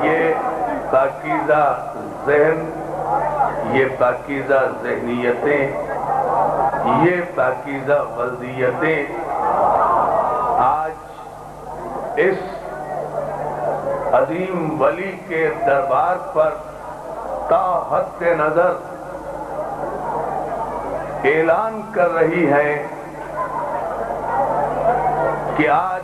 یہ پاکیزہ ذہن، یہ پاکیزہ ذہنیتیں، یہ پاکیزہ ولدیتیں آج اس عظیم ولی کے دربار پر تا حد نظر اعلان کر رہی ہے کہ آج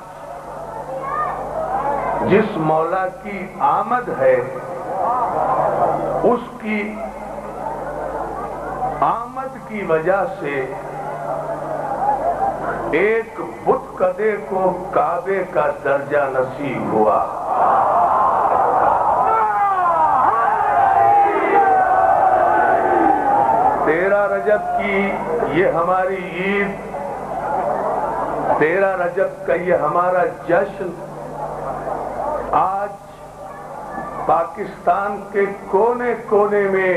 جس مولا کی آمد ہے اس کی آمد کی وجہ سے ایک بت کدے کو کعبے کا درجہ نصیب ہوا۔ تیرہ رجب کی یہ ہماری عید، 13 رجب کا یہ ہمارا جشن آج پاکستان کے کونے کونے میں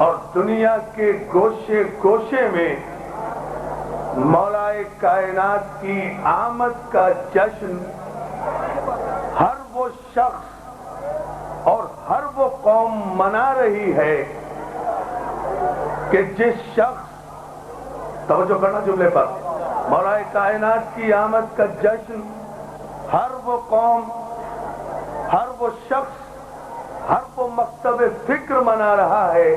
اور دنیا کے گوشے گوشے میں مولا کائنات کی آمد کا جشن ہر وہ شخص اور ہر وہ قوم منا رہی ہے کہ جس شخص، توجہ کرنا جملے پر، مولا کائنات کی آمد کا جشن ہر وہ قوم، ہر وہ شخص، ہر وہ مکتب فکر منا رہا ہے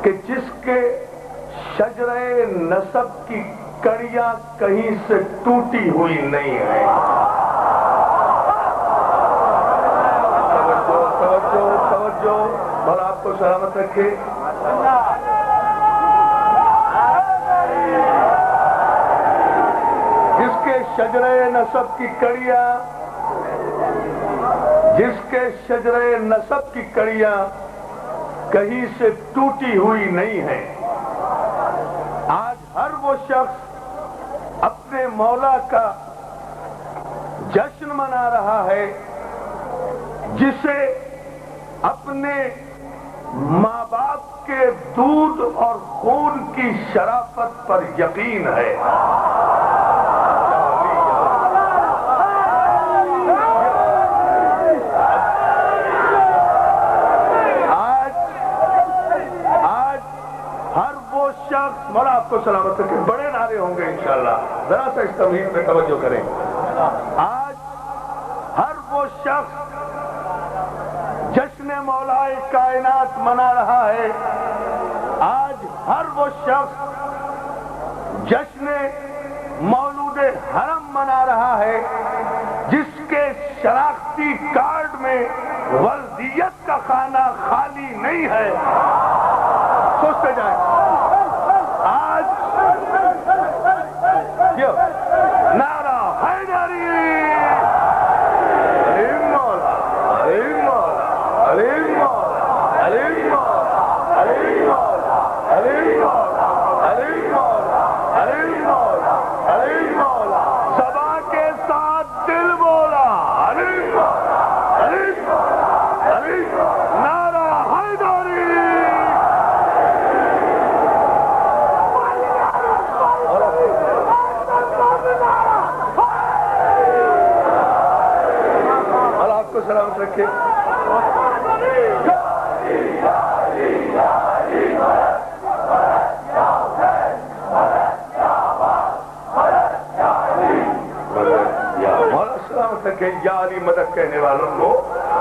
کہ جس کے شجرے نسب کی کڑیاں کہیں سے ٹوٹی ہوئی نہیں ہے۔ توجہ، اور آپ کو سلامت رکھے۔ جس کے شجرے نسب کی کڑیاں، جس کے شجرے نسب کی کڑیاں کہیں سے ٹوٹی ہوئی نہیں ہے، آج ہر وہ شخص اپنے مولا کا جشن منا رہا ہے جسے اپنے ماں باپ کے دودھ اور خون کی شرافت پر یقین ہے۔ مولا آپ کو سلامت رکھے۔ بڑے نعرے ہوں گے انشاءاللہ، ذرا سا اس تمہید پہ توجہ کریں۔ آج ہر وہ شخص جشن مولا کائنات منا رہا ہے، آج ہر وہ شخص جشن مولود حرم منا رہا ہے جس کے شناختی کارڈ میں ولدیت کا خانہ خالی نہیں ہے۔ سوچتے جائیں، آج نعرہ حیدری، علی مولا، علی مولا، علی مولا، علی مولا، علی مولا، علی مولا، علی مولا، علی مولا، علی مولا، زبان کے ساتھ دل بولا، علی مولا، علی مولا، علی مولا، نعرہ حیدری۔ سلامت رکھے۔ مولا سلامت رکھے۔ یا علی مدد کہنے والوں کو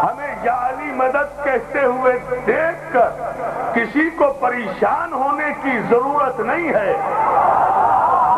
ہمیں یا علی مدد کہتے ہوئے دیکھ کر کسی کو پریشان ہونے کی ضرورت نہیں ہے۔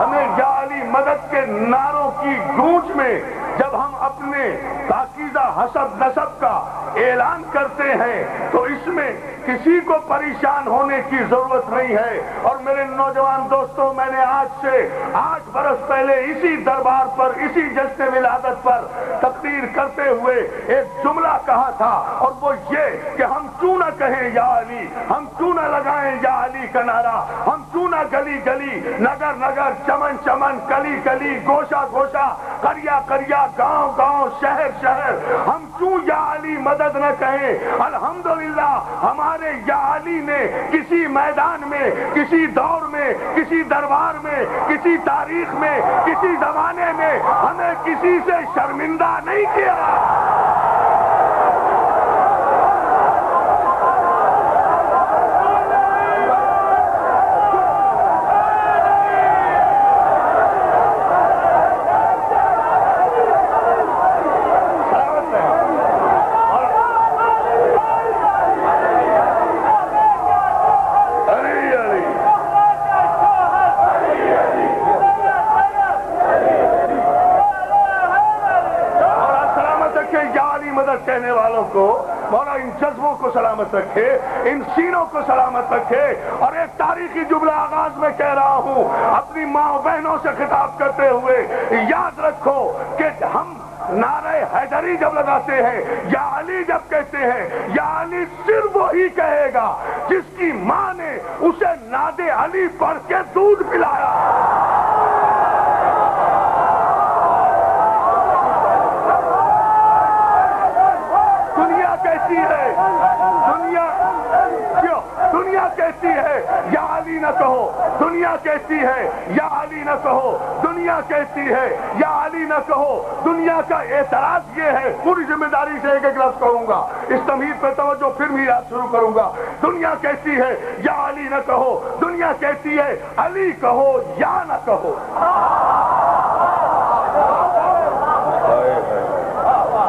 ہمیں یا علی مدد کے نعروں کی گونج میں جب ہم اپنے پاکیزہ حسب نسب کا اعلان کرتے ہیں تو اس میں کسی کو پریشان ہونے کی ضرورت نہیں ہے۔ اور میرے نوجوان دوستوں، میں نے آج سے 8 برس پہلے اسی دربار پر، اسی جشن ولادت پر تقریر کرتے ہوئے ایک جملہ کہا تھا، اور وہ یہ کہ ہم کیوں نہ کہیں یا علی، ہم کیوں نہ لگائیں یا علی کا نعرہ، ہم کیوں نہ گلی گلی، نگر نگر، چمن چمن، کلی کلی، گوشہ گوشہ، قریہ قریہ، گاؤں گاؤں، شہر شہر، ہم کیوں یا علی مدد نہ کہیں؟ الحمدللہ ہمارے یا علی نے کسی میدان میں، کسی دور میں، کسی دربار میں، کسی تاریخ میں، کسی زمانے میں ہمیں کسی سے شرمندہ نہیں کیا۔ کہنے والوں کو مولا ان جذبوں کو سلامت رکھے، ان سینوں کو سلامت رکھے۔ اور ایک تاریخی جملہ آغاز میں کہہ رہا ہوں، اپنی ماں بہنوں سے خطاب کرتے ہوئے یاد رکھو کہ ہم نعرہ حیدری جب لگاتے ہیں، یا علی جب کہتے ہیں، یا علی صرف وہی کہے گا جس کی ماں نے اسے ناد علی پڑھ کے دودھ پلایا۔ دنیا کہتی ہے یا علی نہ کہو، دنیا کہتی ہے یا علی نہ کہو، دنیا کہتی ہے یا علی نہ کہو۔ دنیا کا اعتراض یہ ہے، پوری ذمہ داری سے ایک ایک لفظ کہوں گا، اس تمہید پہ توجہ پھر بھی یاد شروع کروں گا۔ دنیا کہتی ہے یا علی نہ کہو، دنیا کہتی ہے علی کہو یا نہ کہو۔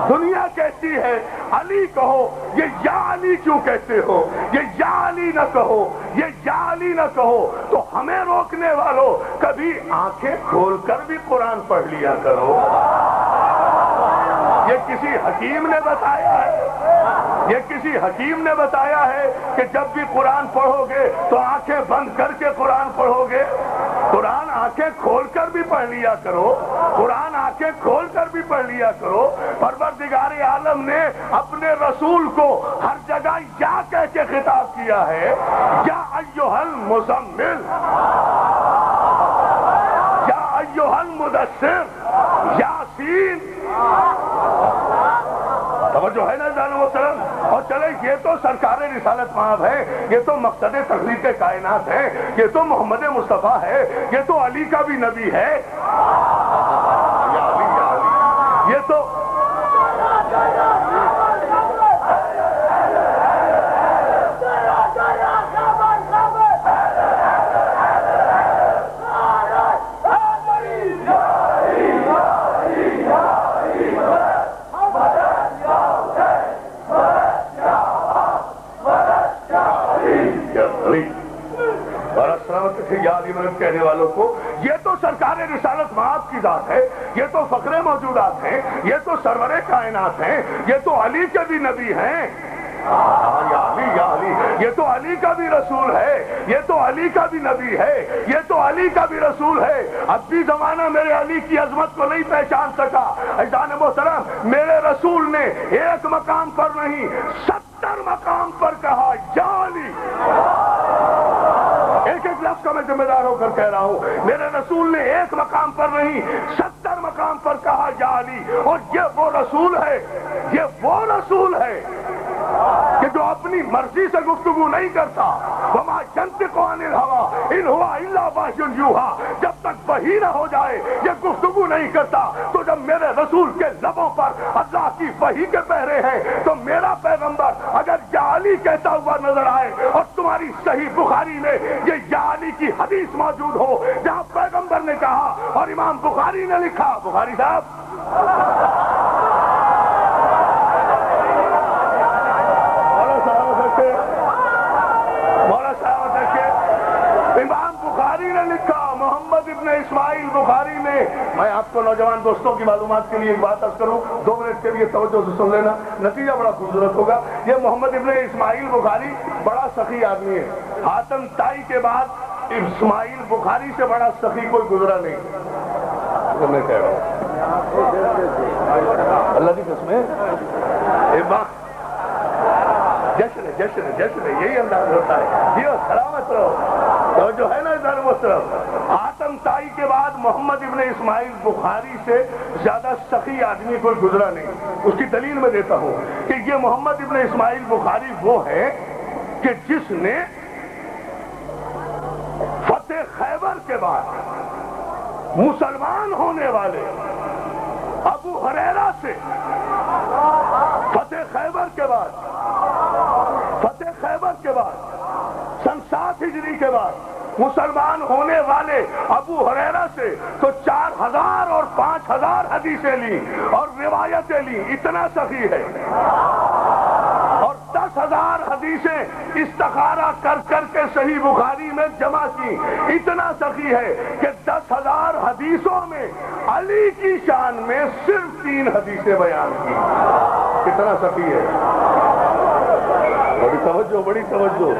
دنیا کہتی ہے علی کہو، یہ یا علی کیوں کہتے ہو؟ یہ یا علی نہ کہو، یہ یا علی نہ کہو۔ تو ہمیں روکنے والوں کبھی آنکھیں کھول کر بھی قرآن پڑھ لیا کرو۔ یہ کسی حکیم نے بتایا ہے، یہ کسی حکیم نے بتایا ہے کہ جب بھی قرآن پڑھو گے تو آنکھیں بند کر کے قرآن پڑھو گے؟ قرآن آنکھیں کھول کر بھی پڑھ لیا کرو، قرآن آنکھیں کھول کر بھی پڑھ لیا کرو۔ پروردگار عالم نے اپنے رسول کو ہر جگہ یا کہہ کے خطاب کیا ہے، یا ایھا المزمل، یا ایھا المدثر، یاسین۔ توجہ ہے نا جان محترم؟ اور چلے یہ تو سرکار رسالت مآب ہے، یہ تو مقصد تخلیق کائنات ہے، یہ تو محمد مصطفیٰ ہے، یہ تو علی کا بھی نبی ہے، یہ تو یا علی مدد کہنے والوں کو، یہ تو سرکار رسالت مآب کی ذات ہے، یہ تو فخر موجودات ہیں، یہ تو سرور کائنات ہیں، یہ تو علی کے بھی نبی ہیں۔ یا علی، یا علی، یہ تو علی کا بھی رسول ہے، یہ تو علی کا بھی نبی ہے، یہ تو علی کا بھی رسول ہے۔ اب بھی زمانہ میرے علی کی عظمت کو نہیں پہچان سکا۔ عزیزان محترم، میرے رسول نے ایک مقام پر نہیں 70 مقام پر کہا یا علی۔ ایک ایک لفظ کا میں ذمہ دار ہو کر کہہ رہا ہوں، میرے رسول نے ایک مقام پر نہیں 70 مقام پر کہا یا علی۔ اور یہ وہ رسول ہے، یہ وہ رسول ہے کہ جو اپنی مرضی سے گفتگو نہیں کرتا۔ وما ينطق عن الهوى ان هو الا وحی یوحی، جب تک وحی نہ ہو جائے یہ گفتگو نہیں کرتا۔ تو جب میرے رسول کے لبوں پر اللہ کی وحی کے پہرے ہیں تو میرا پیغمبر اگر یا علی کہتا ہوا نظر آئے اور تمہاری صحیح بخاری میں یہ یا علی کی حدیث موجود ہو جہاں پیغمبر نے کہا اور امام بخاری نے لکھا، بخاری صاحب امام بخاری نے لکھا، محمد ابن اسماعیل بخاری نے۔ میں آپ کو نوجوان دوستوں کی معلومات کے لیے ایک بات عرض کروں، 2 منٹ کے لیے توجہ سے سن لینا، نتیجہ بڑا خوبصورت ہوگا۔ یہ محمد ابن اسماعیل بخاری بڑا سخی آدمی ہے، حاتم طائی کے بعد اسماعیل بخاری سے بڑا سخی کوئی گزرا نہیں، میں کہہ رہا ہوں اللہ کی قسم ہے۔ جشن جشن جشن یہی انداز ہوتا ہے۔ جی سلامت رہو، تو جو ہے نا ادھر محترم، حاتم طائی کے بعد محمد ابن اسماعیل بخاری سے زیادہ سخی آدمی کوئی گزرا نہیں۔ اس کی دلیل میں دیتا ہوں کہ یہ محمد ابن اسماعیل بخاری وہ ہے کہ جس نے فتح خیبر کے بعد مسلمان ہونے والے ابو ہریرہ سے فتح خیبر کے بعد سن 7 ہجری کے بعد مسلمان ہونے والے ابو ہریرہ سے تو 4000 اور 5000 حدیثیں لی اور روایتیں لی، اتنا سخی ہے، اور 10,000 حدیثیں استخارہ کر کر کے صحیح بخاری میں جمع کی، اتنا سخی ہے کہ 10,000 حدیثوں میں علی کی شان میں صرف 3 حدیثیں بیان کی، کتنا سخی ہے۔ بڑی توجہ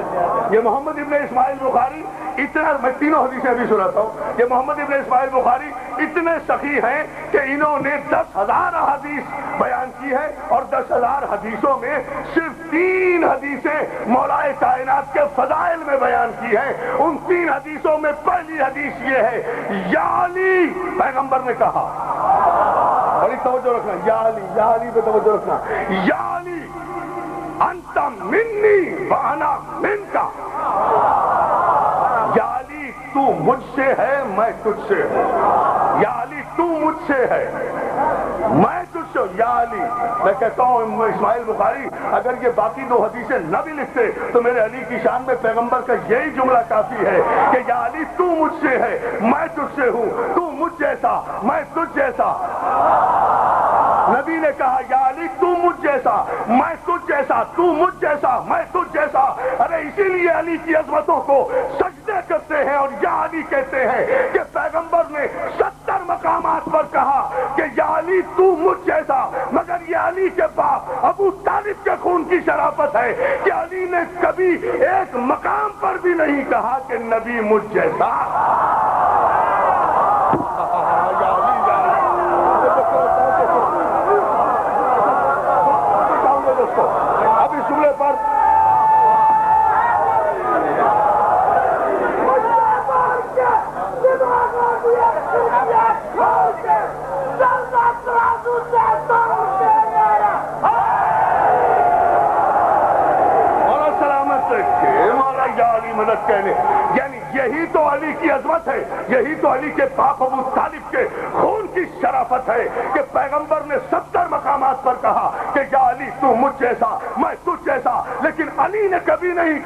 یہ محمد ابن اسماعیل بخاری اتنا، میں تینوں حدیثیں ابھی سناتا ہوں، یہ محمد ابن اسماعیل بخاری اتنے سخی ہیں کہ انہوں نے 10,000 حدیث بیان کی ہے، اور 10,000 حدیثوں میں صرف 3 حدیثیں مولا کائنات کے فضائل میں بیان کی ہیں۔ ان 3 حدیثوں میں پہلی حدیث یہ ہے، یا علی، پیغمبر نے کہا، بڑی توجہ رکھنا، یا علی پہ توجہ رکھنا، یا علی انت منی وانا منکا، یا علی تو مجھ سے ہے میں تجھ سے ہوں، یا علی تو مجھ سے ہے میں تجھ سے ہوں، یا علی۔ میں کہتا ہوں اسماعیل بخاری اگر یہ باقی 2 حدیثیں نہ بھی لکھتے تو میرے علی کی شان میں پیغمبر کا یہی جملہ کافی ہے کہ یا علی تو مجھ سے ہے میں تجھ سے ہوں، تو مجھ جیسا میں تجھ جیسا۔ نبی نے کہا یا علی تو مجھ جیسا میں تجھ جیسا، تو مجھ جیسا میں تجھ جیسا۔ ارے اسی لیے علی کی عظمتوں کو سجدے کرتے ہیں اور یا علی کہتے ہیں کہ پیغمبر نے 70 مقامات پر کہا کہ یا علی تو مجھ جیسا، مگر یہ علی کے باپ ابو طالب کے خون کی شرافت ہے کہ علی نے کبھی ایک مقام پر بھی نہیں کہا کہ نبی مجھ جیسا۔ اب اس جملے پر مولا سلامت رکھے، مولا یا علی مدد کہنے، یعنی یہی تو علی کی عظمت ہے، یہی تو علی کے باپ ابو طالب کے خون کی شرافت ہے کہ پیغمبر نے 70 مقامات پر کہا کہ یا علی تو مجھ جیسا میں تجھ جیسا، لیکن علی نے کبھی نہیں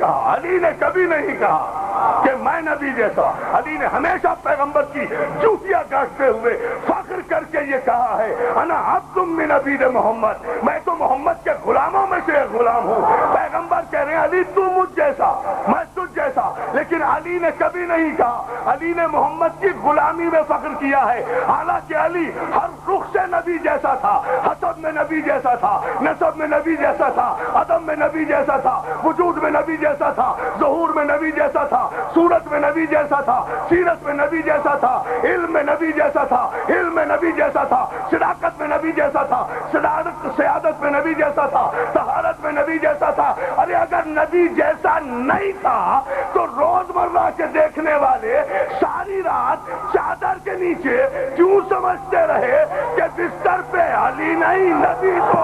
کہا کہ میں نبی جیسا۔ علی نے ہمیشہ پیغمبر کی جوتیاں کاٹتے ہوئے فخر کر کے یہ کہا ہے، انا عبد من عبید محمد، میں تو محمد کے غلاموں میں سے ایک غلام ہوں۔ پیغمبر کہہ رہے ہیں علی تو مجھ جیسا میں تجھ جیسا، لیکن علی نے کبھی نہیں کہا، علی نے محمد کی غلامی میں فخر کیا ہے، حالانکہ علی ہر رخ سے نبی جیسا تھا، حسب میں نبی جیسا تھا، نسب میں نبی جیسا تھا، عدم میں نبی جیسا تھا، وجود میں نبی جیسا تھا، ظہور میں نبی جیسا تھا، صورت میں نبی جیسا تھا، سیرت میں نبی جیسا تھا، علم میں نبی جیسا تھا، علم میں نبی جیسا تھا، صداقت میں نبی جیسا تھا، سیادت میں نبی جیسا تھا، طہارت میں نبی جیسا تھا۔ ارے اگر نبی جیسا نہیں تھا تو روزمرہ کے دیکھنے والے ساری رات چادر کے نیچے کیوں سمجھتے رہے کہ بستر پہ علی نہیں نبی تو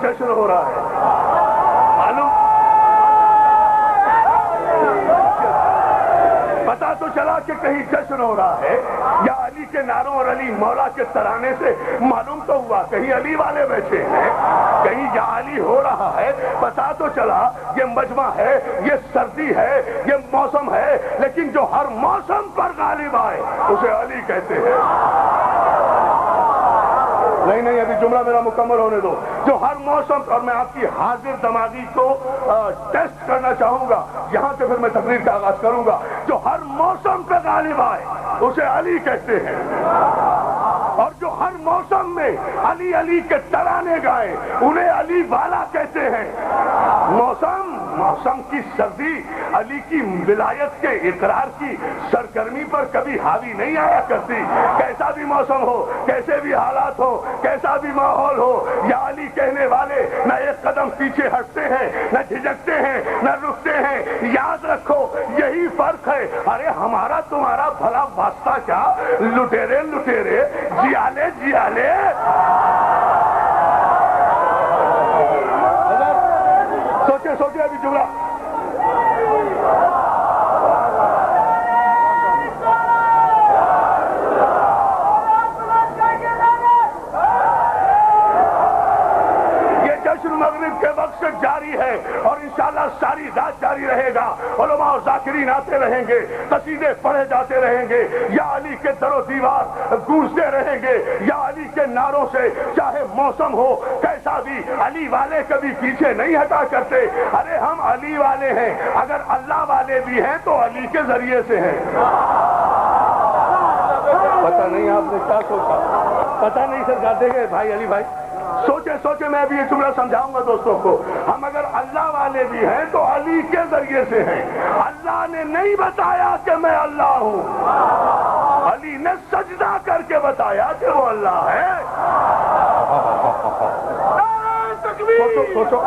جشن ہو رہا ہے، معلوم پتا تو چلا کہ کہیں جشن ہو رہا ہے یا علی کے نعروں اور علی مولا کے ترانے سے معلوم تو ہوا کہیں علی والے بیٹھے ہیں، کہیں یا علی ہو رہا ہے۔ پتا تو چلا یہ مجمع ہے، یہ سردی ہے، یہ موسم ہے، لیکن جو ہر موسم پر غالب آئے اسے علی کہتے ہیں۔ نہیں ابھی جملہ میرا مکمل ہونے دو. جو ہر موسم, اور میں آپ کی حاضر دماغی کو ٹیسٹ کرنا چاہوں گا, یہاں سے پھر میں تقریر کا آغاز کروں گا, جو ہر موسم پہ غالب آئے اسے علی کہتے ہیں, اور جو ہر موسم میں علی علی کے ترانے گائے انہیں علی والا کہتے ہیں. موسم کی سردی علی کی ولایت کے اقرار کی سرگرمی پر کبھی حاوی نہیں آیا کرتی. کیسا بھی موسم ہو, کیسے بھی حالات ہو, کیسا بھی ماحول ہو, یا علی کہنے والے نہ ایک قدم پیچھے ہٹتے ہیں, نہ جھجکتے ہیں, نہ رکتے ہیں. یاد رکھو یہی فرق ہے. ارے ہمارا تمہارا بھلا واسطہ کیا, لٹیرے جیالے سوچے ابھی جملہ. یہ جشن مغرب کے وقت سے جاری ہے اور انشاءاللہ ساری رات جاری رہے گا. علماء اور ذاکرین آتے رہیں گے, قصیدے پڑھے جاتے رہیں گے, یا علی کے در و دیوار گونجتے رہیں گے, یا علی کے نعروں سے چاہے موسم ہو کیسا بھی. علی والے کبھی پیچھے نہیں ہٹا کرتے. ارے ہم علی والے ہیں, اگر اللہ والے بھی ہیں تو علی کے ذریعے سے ہیں. پتہ نہیں آپ نے کیا سوچا, پتہ نہیں سرکار. دیکھیں بھائی علی بھائی, سوچے میں ابھی یہ جملہ سمجھاؤں گا دوستوں کو. ہم اگر اللہ والے بھی ہیں تو علی کے ذریعے سے ہیں. اللہ نے نہیں بتایا کہ میں اللہ ہوں, علی نے سجدہ کر کے بتایا کہ وہ اللہ ہے. سوچو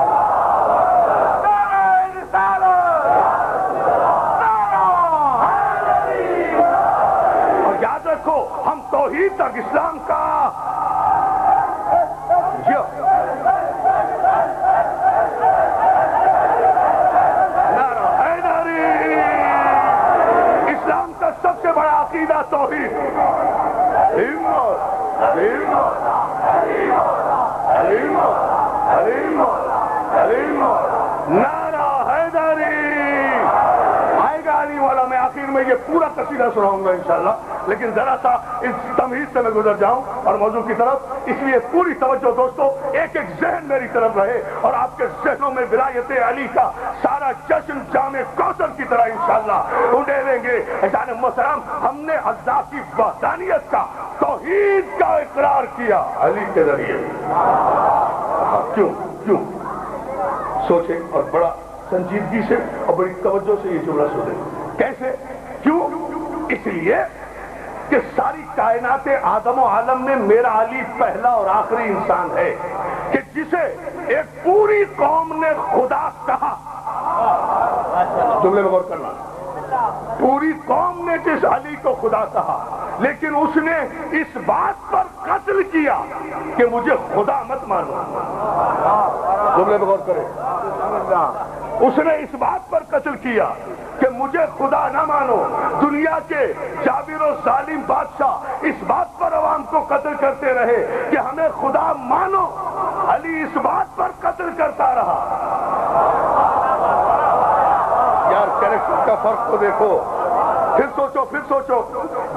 اور یاد رکھو ہم توحید تک اسلام کا سب سے بڑا عقیدہ توحید. نعرہ حیدری. آئے گا علی والا. میں آخر میں یہ پورا قصیدہ سناؤں گا انشاءاللہ, لیکن ذرا سا اس تمہید سے میں گزر جاؤں اور موضوع کی طرف. اس لیے پوری توجہ دوستو, ایک ذہن میری طرف رہے اور آپ کے ذہنوں میں ولایت علی کا سارا جشن جامع کوثر کی طرح انشاءاللہ اڈے گے. جانب محترم, ہم نے اللہ کی وحدانیت کا, توحید کا اقرار کیا علی کے ذریعے. کیوں سوچیں اور بڑا سنجیدگی سے اور بڑی توجہ سے یہ جملہ سنیں. کیسے, کیوں؟ اس لیے کہ ساری کائنات آدم و عالم میں میرا علی پہلا اور آخری انسان ہے کہ جسے ایک پوری قوم نے خدا کہا. جملے میں غور کرنا, پوری قوم نے جس علی کو خدا کہا, لیکن اس نے اس بات پر قتل کیا کہ مجھے خدا مت مانو. جملے میں غور کریں. اس نے اس بات پر قتل کیا کہ مجھے خدا نہ مانو. دنیا کے جابر و ظالم بادشاہ اس بات پر عوام کو قتل کرتے رہے کہ ہمیں خدا مانو. علی اس بات پر قتل کرتا رہا. یار کیریکٹر کا فرق تو دیکھو. پھر سوچو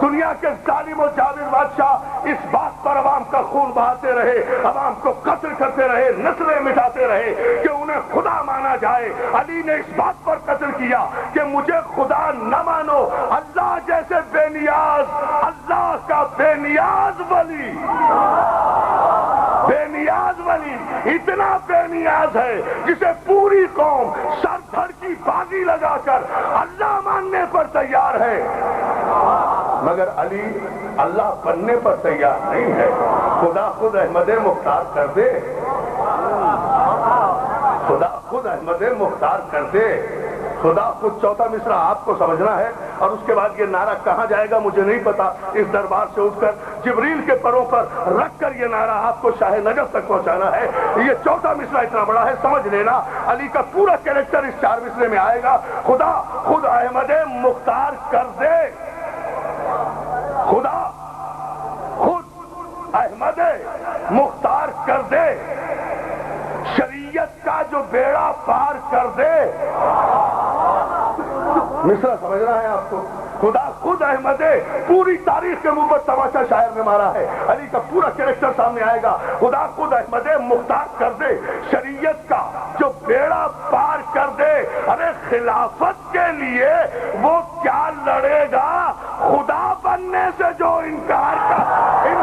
دنیا کے ظالم و جابر بادشاہ اس بات پر عوام کا خون بہاتے رہے, عوام کو قتل کرتے رہے, نسلیں مٹاتے رہے کہ انہیں خدا مانا جائے. علی نے اس بات پر قتل کیا کہ مجھے خدا نہ مانو. اللہ جیسے بے نیاز, اللہ کا بے نیاز ولی, بے نیاز ولی اتنا بے نیاز ہے جسے پوری قوم سر دھڑ کی بازی لگا کر اللہ ماننے پر تیار ہے, مگر علی اللہ بننے پر تیار نہیں ہے. خدا خود احمد مختار کر دے, خدا خود احمد مختار کر دے. خدا خود. چوتھا مصرع آپ کو سمجھنا ہے اور اس کے بعد یہ نعرہ کہاں جائے گا مجھے نہیں پتا. اس دربار سے اٹھ کر جبریل کے پروں پر رکھ کر یہ نعرہ آپ کو شاہ نجف تک پہنچانا ہے. یہ چوتھا مصرع اتنا بڑا ہے, سمجھ لینا. علی کا پورا کیریکٹر اس 4 مصرے میں آئے گا. خدا خود احمد مختار کر دے, خدا خود احمد مختار کر دے, شریعت کا جو بیڑا پار کر دے. مصرع سمجھنا ہے آپ کو. خدا خود احمد پوری تاریخ کے منہ پر تماشا شاعر نے مارا ہے، علی کا پورا کریکٹر سامنے آئے گا. خدا خود احمد مختار کر دے شریعت کا جو بیڑا پار کر دے. ارے خلافت کے لیے وہ کیا لڑے گا، خدا بننے سے جو انکار کر دے.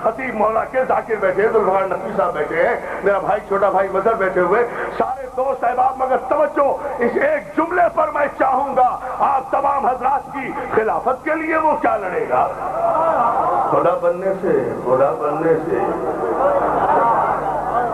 خطیب مولا کے ذاکر بیٹھے ہیں، ذوالفقار نقوی صاحب بیٹھے ہیں، میرا بھائی چھوٹا بھائی مظہر بیٹھے ہوئے، سارے دوست احباب. مگر توجہ اس ایک جملے پر میں چاہوں گا آپ تمام حضرات کی، خلافت کے لیے وہ کیا لڑے گا؟ خدا بننے سے، خدا بننے سے،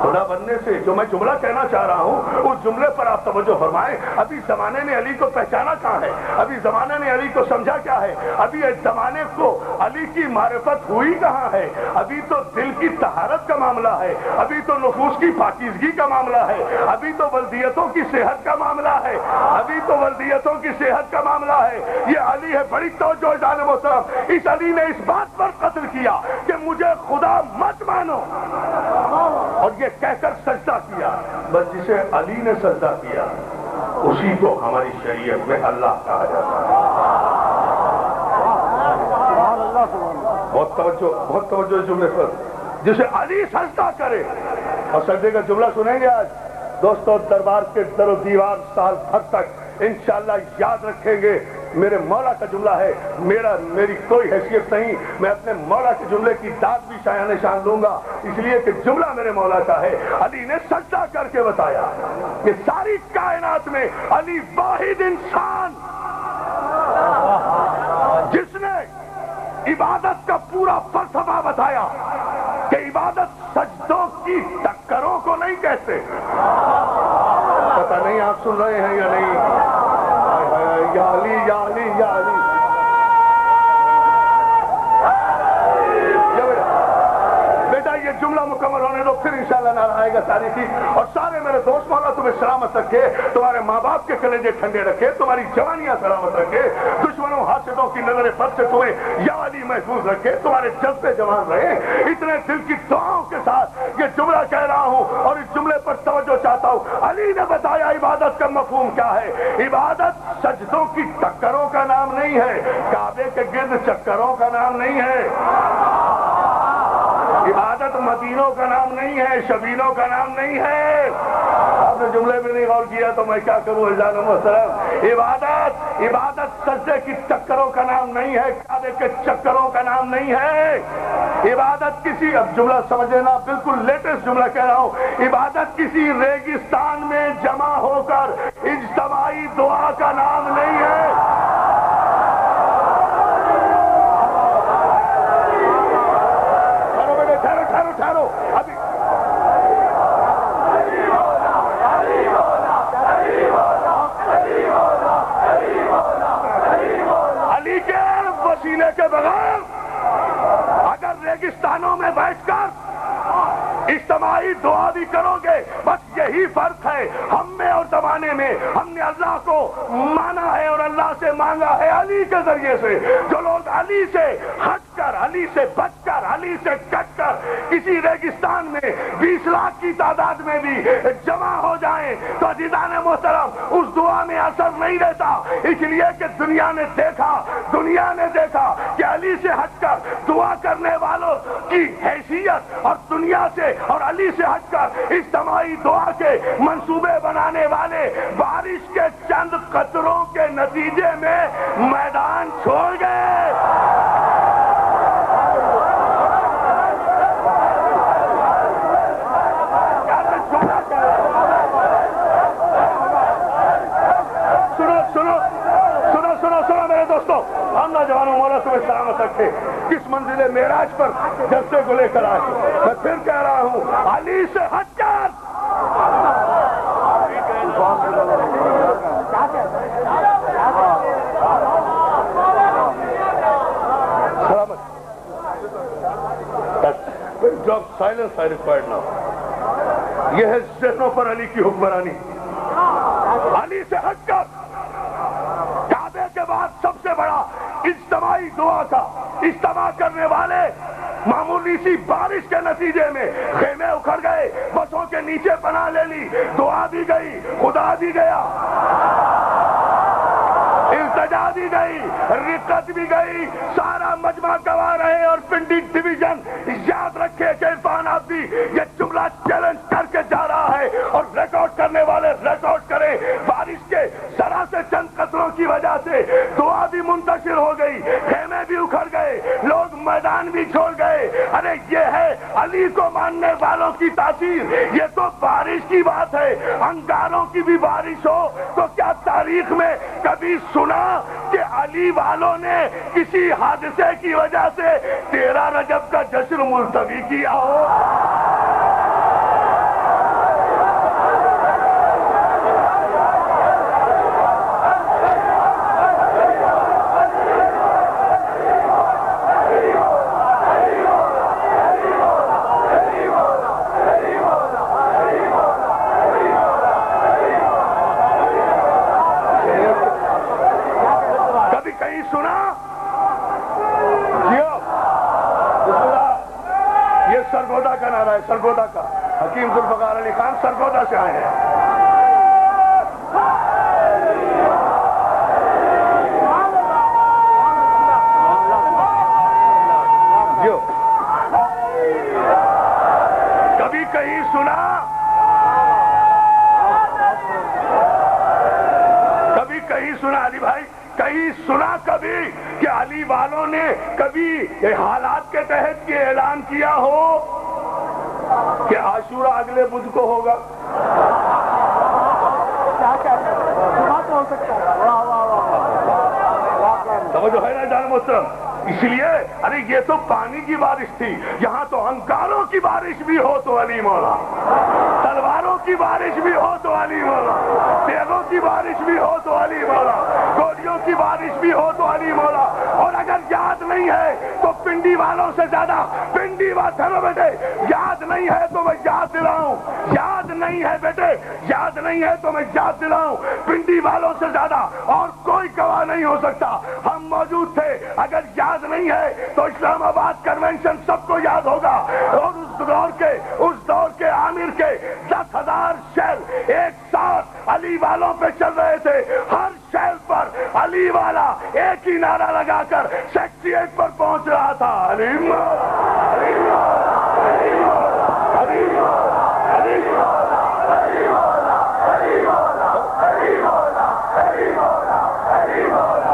خدا بننے سے. جو میں جملہ کہنا چاہ رہا ہوں اس جملے پر آپ توجہ فرمائیں. ابھی زمانے نے علی کو پہچانا کہاں ہے؟ ابھی زمانے نے علی کو سمجھا کیا ہے؟ ابھی زمانے کو علی کی معرفت ہوئی کہاں ہے؟ ابھی تو دل کی طہارت کا معاملہ ہے، ابھی تو نفوس کی پاکیزگی کا معاملہ ہے، ابھی تو ولدیتوں کی صحت کا معاملہ ہے، ابھی تو ولدیتوں کی صحت کا معاملہ ہے. یہ علی ہے. بڑی توجہ جان محترم، اس علی نے اس بات پر قتل کیا کہ مجھے خدا مت مانو، اور یہ کہہ کر سجدہ کیا. بس جسے علی نے سجدہ کیا اسی کو ہماری شریعت میں اللہ کہا جاتا ہے. بہت توجہ اس جملے پر. جسے علی سجدہ کرے، اور سجدے کا جملہ سنیں گے آج دوستوں دربار کے در و دیوار سال بھر تک انشاءاللہ یاد رکھیں گے. میرے مولا کا جملہ ہے، میری کوئی حیثیت نہیں، میں اپنے مولا کے جملے کی داد بھی شایان شان لوں گا، اس لیے کہ جملہ میرے مولا کا ہے. علی نے سجدہ کر کے بتایا کہ ساری کائنات میں علی واحد انسان جس نے عبادت کا پورا فلسفہ بتایا کہ عبادت سجدوں کی ٹکروں کو نہیں کہتے. پتہ نہیں آپ سن رہے ہیں یا نہیں؟ یا علی یا علی یا علی. بیٹا یہ جملہ مکمل ہونے دو، پھر انشاءاللہ نعرہ آئے گا تاریخی. اور سارے میرے دوست مولا تمہیں سلامت رکھے، تمہارے ماں باپ کے کلیجے ٹھنڈے رکھے، تمہاری جوانیاں سلامت رکھے، دشمنوں حاسدوں کی نظر بد سے تمہیں یا علی محفوظ رکھے، تمہارے جذبے جوان رہے. اتنے دل کی دعاؤں کے ساتھ یہ جملہ کہہ رہا ہوں، اور اس جملے پر توجہ چاہتا ہوں. علی نے بتایا عبادت کا مفہوم کیا ہے. عبادت سجدوں کی ٹکروں کا نام نہیں ہے، کعبے کے گرد چکروں کا نام نہیں ہے، عبادت مدینوں کا نام نہیں ہے، شبینوں کا نام نہیں ہے. آپ نے جملے میں نہیں غور کیا تو میں کیا کروں عزیزان محترم. عبادت سجدے کی چکروں کا نام نہیں ہے، کعبے کے چکروں کا نام نہیں ہے. عبادت کسی، اب جملہ سمجھ لینا، بالکل لیٹسٹ جملہ کہہ رہا ہوں، عبادت کسی ریگستان میں جمع ہو کر اجتماعی دعا کا نام نہیں ہے. ٹھہرو ابھی. علی کے وسیلے کے بغیر اگر ریگستانوں میں بیٹھ کر اجتماعی دعا بھی کرو گے، بس یہی فرق ہے ہم میں اور زمانے میں. ہم نے اللہ کو مانا ہے اور اللہ سے مانگا ہے علی کے ذریعے سے. جو لوگ علی سے ہٹ کر، علی سے بچ کر، علی سے کٹ کر کسی ریگستان میں 20 لاکھ کی تعداد میں بھی جمع ہو جائیں تو عزیزان محترم اس دعا میں اثر نہیں رہتا. اس لیے کہ دنیا نے دیکھا کہ علی سے ہٹ کر دعا کرنے والوں کی حیثیت اور دنیا سے اور علی سے ہٹ کر اجتماعی دعا کے منصوبے بنانے والے بارش کے چند قطروں کے نتیجے میں میدان چھوڑ گئے. تمہیں سلامت رکھے، کس منزل معراج پر جلسے کو لے کر آئے۔ میں پھر کہہ رہا ہوں، علی سے ہٹ کر سلامت جب سائلنس آئی ریکوائرڈ ناؤ۔ یہ ہے ذہنوں پر علی کی حکمرانی۔ علی سے ہٹ کر کعبے کے بعد سب سے بڑا اجتماعی دعا کا اجتماع کرنے والے معمولی سی بارش کے نتیجے میں خیمے اکھڑ گئے، بسوں کے نیچے پناہ لے لی، دعا بھی گئی، خدا بھی گیا، التجا بھی گئی، رقت بھی گئی، سارا مجمع گواہ رہے۔ اور پنڈی ڈویژن یاد رکھے کہ عرفان آبدی یہ جملہ چیلنج کر کے جا رہا ہے، اور ریکارڈ کرنے والے ریکارڈ کریں، بارش کے ذرا سے چند قطروں کی وجہ سے دعا بھی منتشر ہو گئی، خیمے بھی اکھڑ گئے، لوگ میدان بھی چھوڑ گئے۔ ارے یہ ہے علی کو ماننے والوں کی تاثیر۔ یہ تو بارش کی بات ہے، انگاروں کی بھی بارش ہو تو کیا تاریخ میں کبھی سنا کہ علی والوں نے کسی حادثے کی وجہ سے 13 رجب کا جشن ملتوی کیا ہو؟ سرگودا کا نعرہ ہے، سرگودا کا۔ حکیم ذوالفقار علی خان سرگودا سے آئے ہیں۔ جو کبھی کہیں سنا، کبھی کہیں سنا علی بھائی، کہیں سنا کبھی کہ علی والوں نے کبھی حالات کے تحت یہ اعلان کیا ہو کہ عاشورہ اگلے بدھ کو ہوگا؟ سمجھو ہے نا جان محترم؟ اس لیے ارے یہ تو پانی کی بارش تھی، یہاں تو انکاروں کی بارش بھی ہو تو علی مولا، تلواروں کی بارش بھی ہو تو علی مولا، تیغوں کی بارش بھی ہو تو علی مولا، گولیوں کی بارش بھی ہو تو علی مولا۔ اور اگر یاد نہیں ہے تو پنڈی والوں سے زیادہ پنڈی والوں بیٹے یاد نہیں ہے تو میں یاد دلاؤں، یاد نہیں ہے بیٹے یاد نہیں ہے تو میں یاد دلاؤں، پنڈی والوں سے زیادہ اور کوئی گواہ نہیں ہو سکتا۔ ہم موجود تھے، اگر یاد نہیں ہے تو اسلام آباد کنونشن سب کو یاد ہوگا، اور اس دور کے عامر کے 10,000 شیل ایک ساتھ علی والوں پہ چل رہے تھے، ہر شیل پر علی والا ایک ہی نعرہ لگا کر سیکٹریٹ پر پہنچ رہا تھا، علی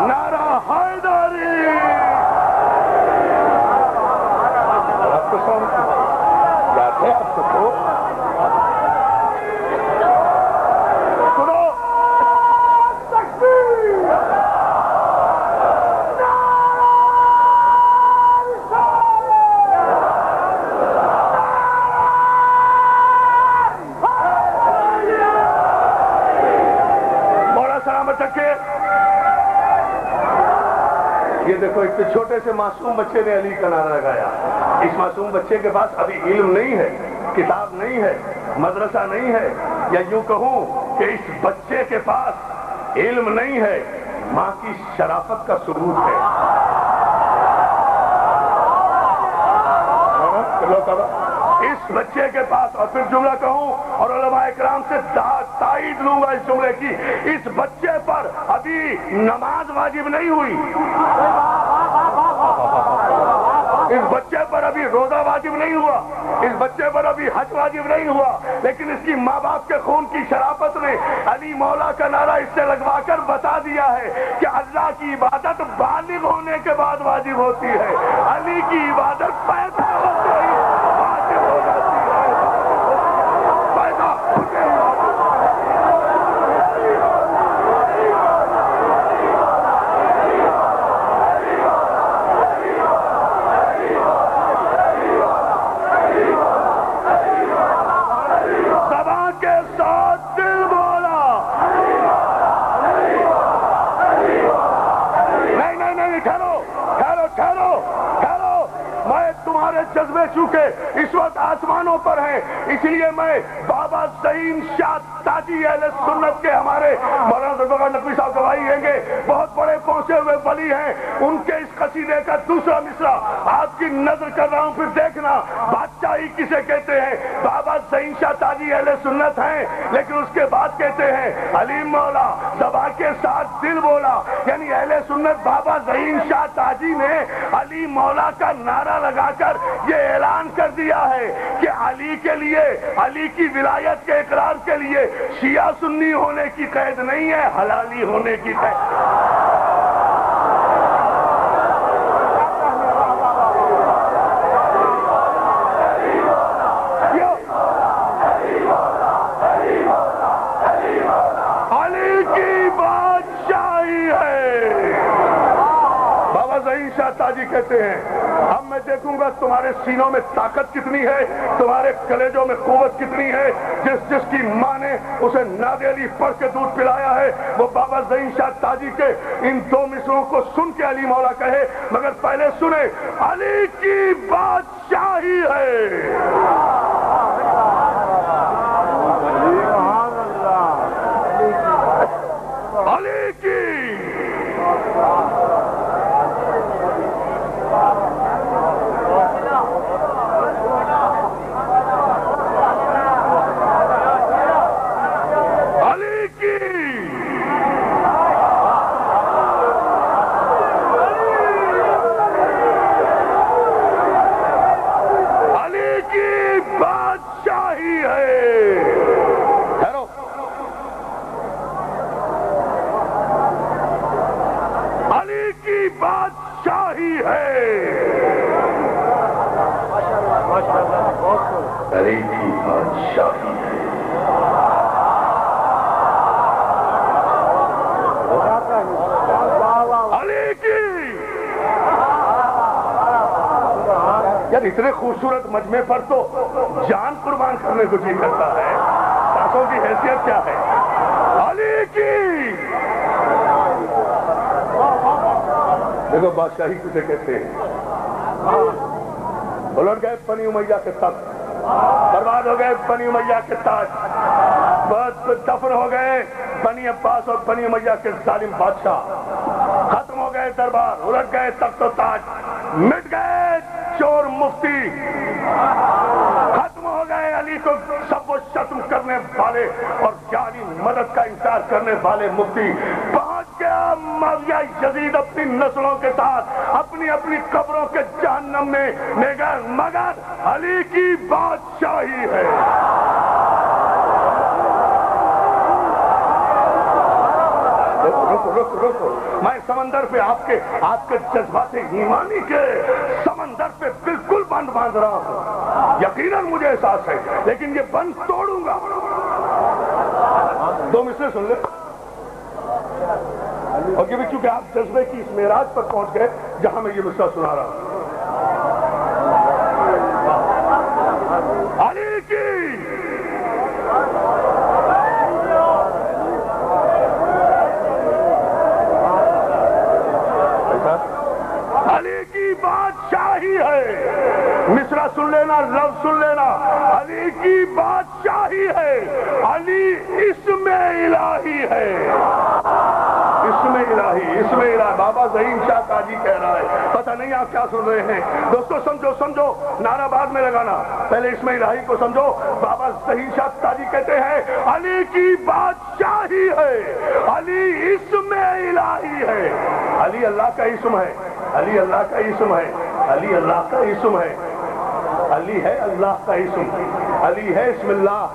نعرہ حیدری۔ آپ کو یاد ہے؟ آپ کو یہ دیکھو، ایک چھوٹے سے معصوم بچے نے علی کا نعرہ لگایا۔ اس معصوم بچے کے پاس ابھی علم نہیں ہے، کتاب نہیں ہے، مدرسہ نہیں ہے، یا یوں کہوں کہ اس بچے کے پاس علم نہیں ہے، ماں کی شرافت کا ثبوت ہے۔ اس بچے کے پاس، اور پھر جملہ کہوں اور علماء اکرام سے تائید لوں گا اس جملے کی، اس بچے پر ابھی نماز واجب نہیں ہوئی، اس بچے پر ابھی روزہ واجب نہیں ہوا، اس بچے پر ابھی حج واجب نہیں ہوا، لیکن اس کی ماں باپ کے خون کی شرافت نے علی مولا کا نعرہ اس سے لگوا کر بتا دیا ہے کہ اللہ کی عبادت بالغ ہونے کے بعد واجب ہوتی ہے، علی کی عبادت پیدا ہوتے ہی واجب ہو جاتی ہے، پیدا ہوتے ہی۔ ہمارے جذبے چونکہ اس وقت آسمانوں پر ہیں، اس لیے میں بابا ظہیم شاہ تاجی اہل سنت کے ہمارے مولانا ذوالفقار نقوی صاحب گواہی دیں گے، بہت بڑے پہنچے ہوئے ولی ہیں، ان کے اس قصیدے کا دوسرا مصرع آپ کی نظر کر رہا ہوں، پھر دیکھنا بادشاہی کسے کہتے ہیں۔ بابا ظہیم شاہ تاجی اہل سنت ہیں، لیکن اس کے بعد کہتے ہیں علی مولا زبان کے ساتھ دل بولا، یعنی اہل سنت بابا ظہیم شاہ تاجی نے علی مولا کا نعرہ لگا کر یہ اعلان کر دیا ہے کہ علی کے لیے، علی کی ولایت کے اقرار کے لیے شیعہ سنی ہونے کی قید نہیں ہے، حلالی ہونے کی قید۔ علی کی بادشاہی ہے۔ بابا ظہیم شاہ تاجی کہتے ہیں اب میں دیکھوں گا تمہارے سینوں میں طاقت کتنی ہے، تمہارے کلیجوں میں قوت کتنی ہے۔ جس کی ماں نے اسے ناد علی پڑھ کے دودھ پلایا ہے، وہ بابا ظہیم شاہ تاجی کے ان دو مصروں کو سن کے علی مولا کہے، مگر پہلے سنے علی کی بادشاہی ہے۔ علی کی بادشاہی ہے۔ علی کی بادشاہی ہے۔ علی کی یار اتنے خوبصورت مجمع پر تو جان قربان کرنے کو جی کرتا ہے، سانسوں کی حیثیت کیا ہے۔ علی کی دیکھو بادشاہی کسے کہتے ہیں۔ الٹ گئے بنی امیہ کے تخت، برباد ہو گئے بنی امیہ کے تاج، دفن ہو گئے بنی عباس اور بنی امیہ کے ظالم بادشاہ، ختم ہو گئے دربار، الٹ گئے تخت و تاج، مٹ گئے چور مفتی، ختم ہو گئے علی کو سب و شتم کرنے والے اور جعلی مدد کا انکار کرنے والے مفتی۔ پہنچ گیا معاویہ یزید اپنی نسلوں کے ساتھ اپنی اپنی قبروں کے جہنم میں، مگر علی کی بادشاہی ہے۔ رکو میں سمندر پہ آپ کے جذبات ایمانی کے سمندر پہ بالکل بند باندھ رہا ہوں، یقیناً مجھے احساس ہے، لیکن یہ بند توڑوں گا۔ دو مصرے سن لیں، اور یہ بھی چونکہ آپ جذبے کی اس معراج پر پہنچ گئے جہاں میں یہ مصرع سنا رہا ہوں۔ علی کی علی کی بادشاہی ہے۔ مصرع سن لینا، لفظ سن لینا، علی کی بادشاہی ہے۔ علی اسم الہی ہے، اسم الہی، اسم الہی۔ بابا ظہیم شاہ تاجی کہہ رہا ہے، پتہ نہیں آپ کیا سن رہے ہیں دوستو، سمجھو نعرہ بعد میں لگانا، پہلے اسم الہی کو سمجھو۔ بابا ظہیم شاہ تاجی کہتے ہیں علی کی بادشاہی ہے، علی اسم الہی ہے۔ علی اللہ کا اسم ہے، علی اللہ کا اسم ہے، علی اللہ کا اسم ہے، علی ہے اللہ کا اسم، علی ہے اسم اللہ۔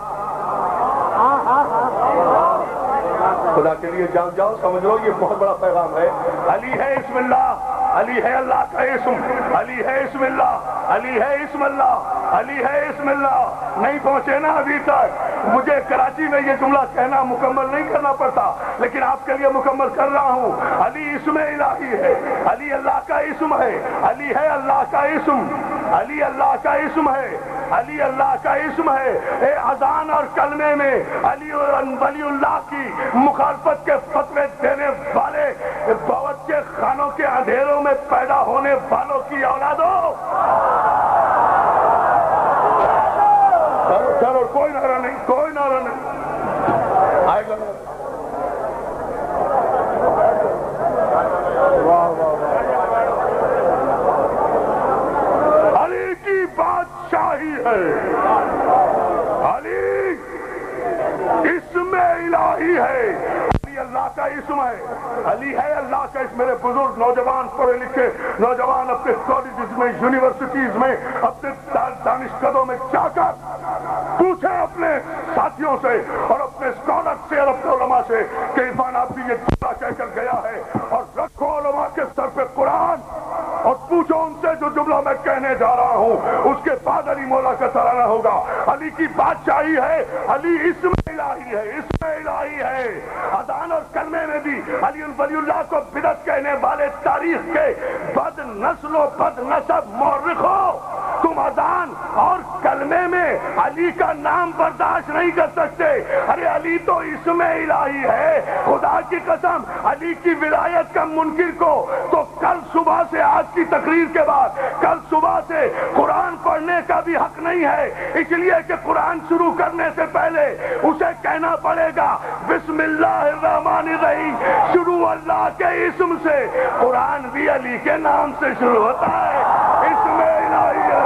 خدا کے لیے جان جاؤ، سمجھ لو یہ بہت بڑا پیغام ہے۔ علی ہے اسم اللہ، علی ہے اللہ کا اسم، علی ہے اسم اللہ، علی ہے اسم اللہ، علی ہے اسم اللہ۔ نہیں پہنچے نا ابھی تک؟ مجھے کراچی میں یہ جملہ کہنا مکمل نہیں کرنا پڑتا، لیکن آپ کے لیے مکمل کر رہا ہوں۔ علی اسم الہی ہے، علی اللہ کا اسم ہے، علی ہے اللہ کا اسم، علی اللہ کا اسم ہے، علی اللہ کا اسم ہے۔ اے اذان اور کلمے میں علی ولی اللہ کی مخالفت کے فتوے دینے والے باورچی خانوں کے اندھیروں میں پیدا ہونے والوں کی اولادوں، الہی ہے، علی اسم الہی ہے، علی اللہ کا اسم ہے، علی ہے اللہ کا اسم۔ میرے بزرگ نوجوان پڑھے لکھے نوجوان اپنے کالجز میں یونیورسٹیز میں اپنے دانشکدوں میں جا کر پوچھیں اپنے ساتھیوں سے اور اپنے اسکالر سے اور اپنے علماء سے کہ عرفان آپ بھی یہ جملہ کہہ کر گیا ہے، اور رکھو علماء کے سر پہ قرآن اور پوچھو ان سے جو جملہ میں کہنے جا رہا ہوں اس کے بعد علی مولا کا ترانہ ہوگا۔ علی کی بادشاہی ہے، علی اسم الہی ہے، اسم الہی ہے۔ اذان اور کلمے میں بھی علی ولی اللہ کو بدعت کہنے والے تاریخ کے بد نسل و بد نسب مورخو، تم اذان اور کلمے میں علی کا نام برداشت نہیں کر سکتے۔ ارے علی تو اسم الہی ہے، خدا کی قسم علی کی ولایت کا منکر کو تو کل صبح سے آج کی تقریر کے بعد کل صبح سے قرآن پڑھنے کا بھی حق نہیں ہے، اس لیے کہ قرآن شروع کرنے سے پہلے اسے کہنا پڑے گا بسم اللہ الرحمن الرحیم، شروع اللہ کے اسم سے۔ قرآن بھی علی کے نام سے شروع ہوتا ہے، اسم الہی ہے۔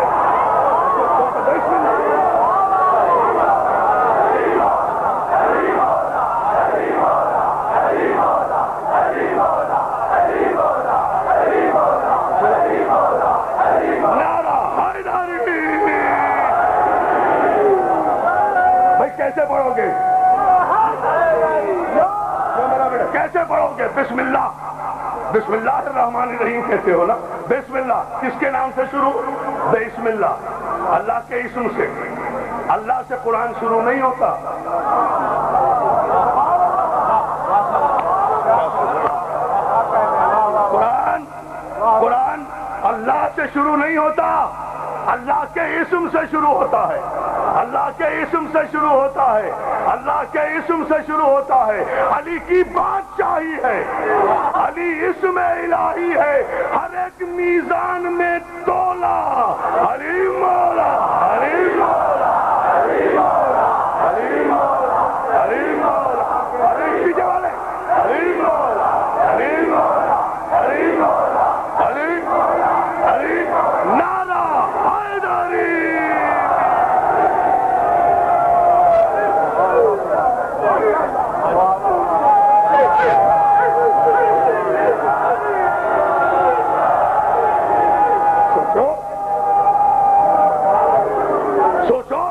کیسے پڑھو گے؟ کیسے پڑھو گے؟ بسم اللہ، بسم اللہ الرحمن الرحیم کہتے ہو نا؟ بسم اللہ کس کے نام سے شروع؟ بسم اللہ، اللہ کے اسم سے۔ اللہ سے قرآن شروع نہیں ہوتا۔ قرآن اللہ سے شروع نہیں ہوتا، اللہ کے اسم سے شروع ہوتا ہے، اللہ کے اسم سے شروع ہوتا ہے، اللہ کے اسم سے شروع ہوتا ہے۔ علی کی بادشاہی ہے، علی اسم الہی ہے، ہر ایک میزان میں تولا علی مولا، علی مولا، علی مولا، علی مولا، علی مولا، علی پیچھے والے، علی مولا، علی مولا، علی مولا، علی مولا، علی نعرہ حیدری۔ سوچو،